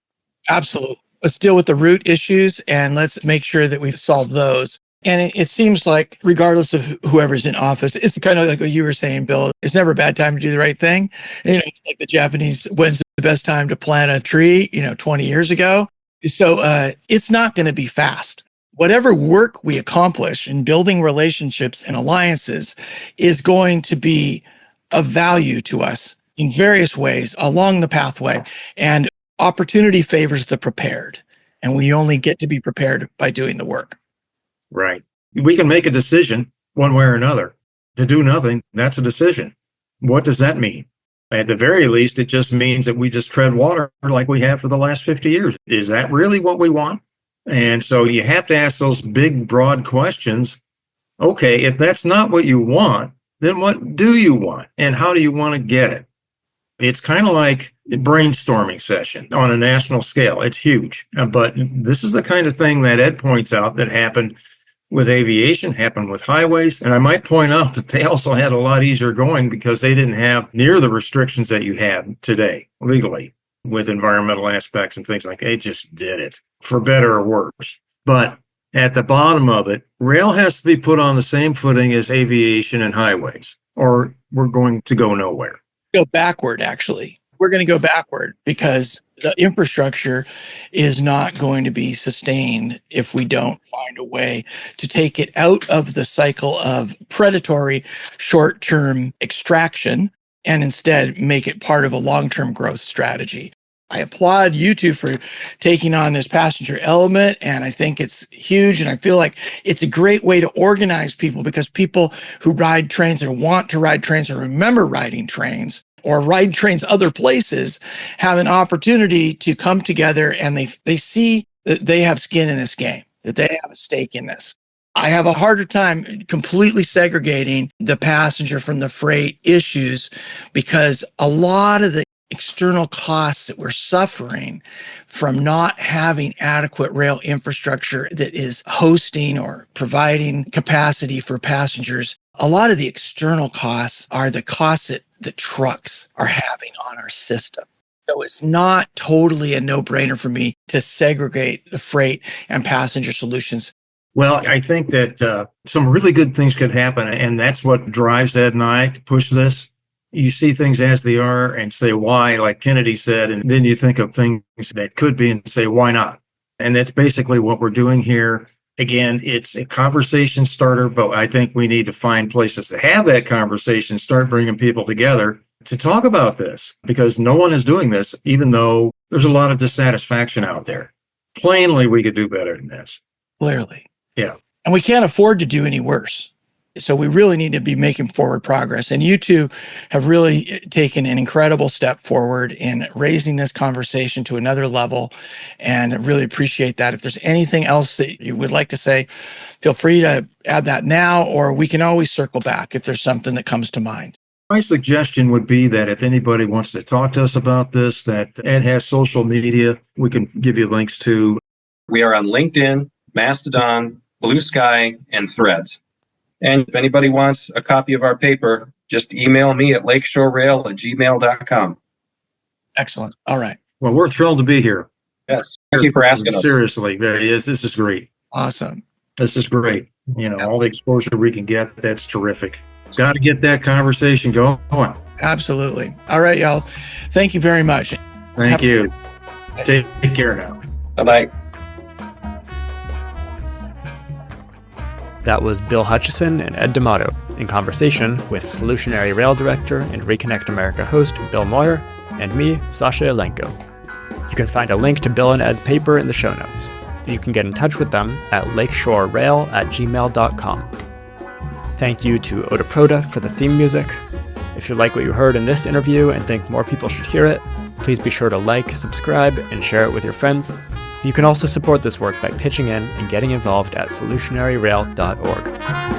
Absolutely. Let's deal with the root issues and let's make sure that we've solved those. And it seems like regardless of whoever's in office, it's kind of like what you were saying, Bill, it's never a bad time to do the right thing. Like the Japanese, when's the best time to plant a tree, 20 years ago. So it's not going to be fast. Whatever work we accomplish in building relationships and alliances is going to be of value to us in various ways along the pathway. And opportunity favors the prepared. And we only get to be prepared by doing the work. Right. We can make a decision one way or another. To do nothing, that's a decision. What does that mean? At the very least, it just means that we just tread water like we have for the last 50 years. Is that really what we want? And so you have to ask those big, broad questions. Okay, if that's not what you want, then what do you want? And how do you want to get it? It's kind of like a brainstorming session on a national scale. It's huge. But this is the kind of thing that Ed points out that happened with aviation, happened with highways. And I might point out that they also had a lot easier going because they didn't have near the restrictions that you have today legally with environmental aspects and things like that. They just did it for better or worse. But at the bottom of it, rail has to be put on the same footing as aviation and highways, or we're going to go nowhere. Go backward, actually. We're going to go backward because the infrastructure is not going to be sustained if we don't find a way to take it out of the cycle of predatory short-term extraction and instead make it part of a long-term growth strategy. I applaud you two for taking on this passenger element, and I think it's huge, and I feel like it's a great way to organize people because people who ride trains or want to ride trains or remember riding trains or ride trains other places have an opportunity to come together and they see that they have skin in this game, that they have a stake in this. I have a harder time completely segregating the passenger from the freight issues because a lot of the external costs that we're suffering from not having adequate rail infrastructure that is hosting or providing capacity for passengers, a lot of the external costs are the costs that the trucks are having on our system. So it's not totally a no-brainer for me to segregate the freight and passenger solutions. Well, I think that some really good things could happen, and that's what drives Ed and I to push this. You see things as they are and say why, like Kennedy said, and then you think of things that could be and say, why not? And that's basically what we're doing here. Again, it's a conversation starter, but I think we need to find places to have that conversation, start bringing people together to talk about this because no one is doing this, even though there's a lot of dissatisfaction out there. Plainly, we could do better than this. Clearly. Yeah. And we can't afford to do any worse. So we really need to be making forward progress. And you two have really taken an incredible step forward in raising this conversation to another level. And I really appreciate that. If there's anything else that you would like to say, feel free to add that now, or we can always circle back if there's something that comes to mind. My suggestion would be that if anybody wants to talk to us about this, that Ed has social media, we can give you links to. We are on LinkedIn, Mastodon, Blue Sky, and Threads. And if anybody wants a copy of our paper, just email me at lakeshorerail@gmail.com. Excellent. All right. Well, we're thrilled to be here. Yes. Thank you for asking us. Seriously, this is great. Awesome. This is great. All the exposure we can get, that's terrific. Got to get that conversation going. Absolutely. All right, y'all. Thank you very much. Thank you. Take care now. Bye-bye. That was Bill Hutchison and Ed D'Amato in conversation with Solutionary Rail Director and Reconnect America host Bill Moyer and me, Sasha Elenko. You can find a link to Bill and Ed's paper in the show notes. You can get in touch with them at lakeshorerail@gmail.com. Thank you to Oda Proda for the theme music. If you like what you heard in this interview and think more people should hear it, please be sure to like, subscribe, and share it with your friends. You can also support this work by pitching in and getting involved at solutionaryrail.org.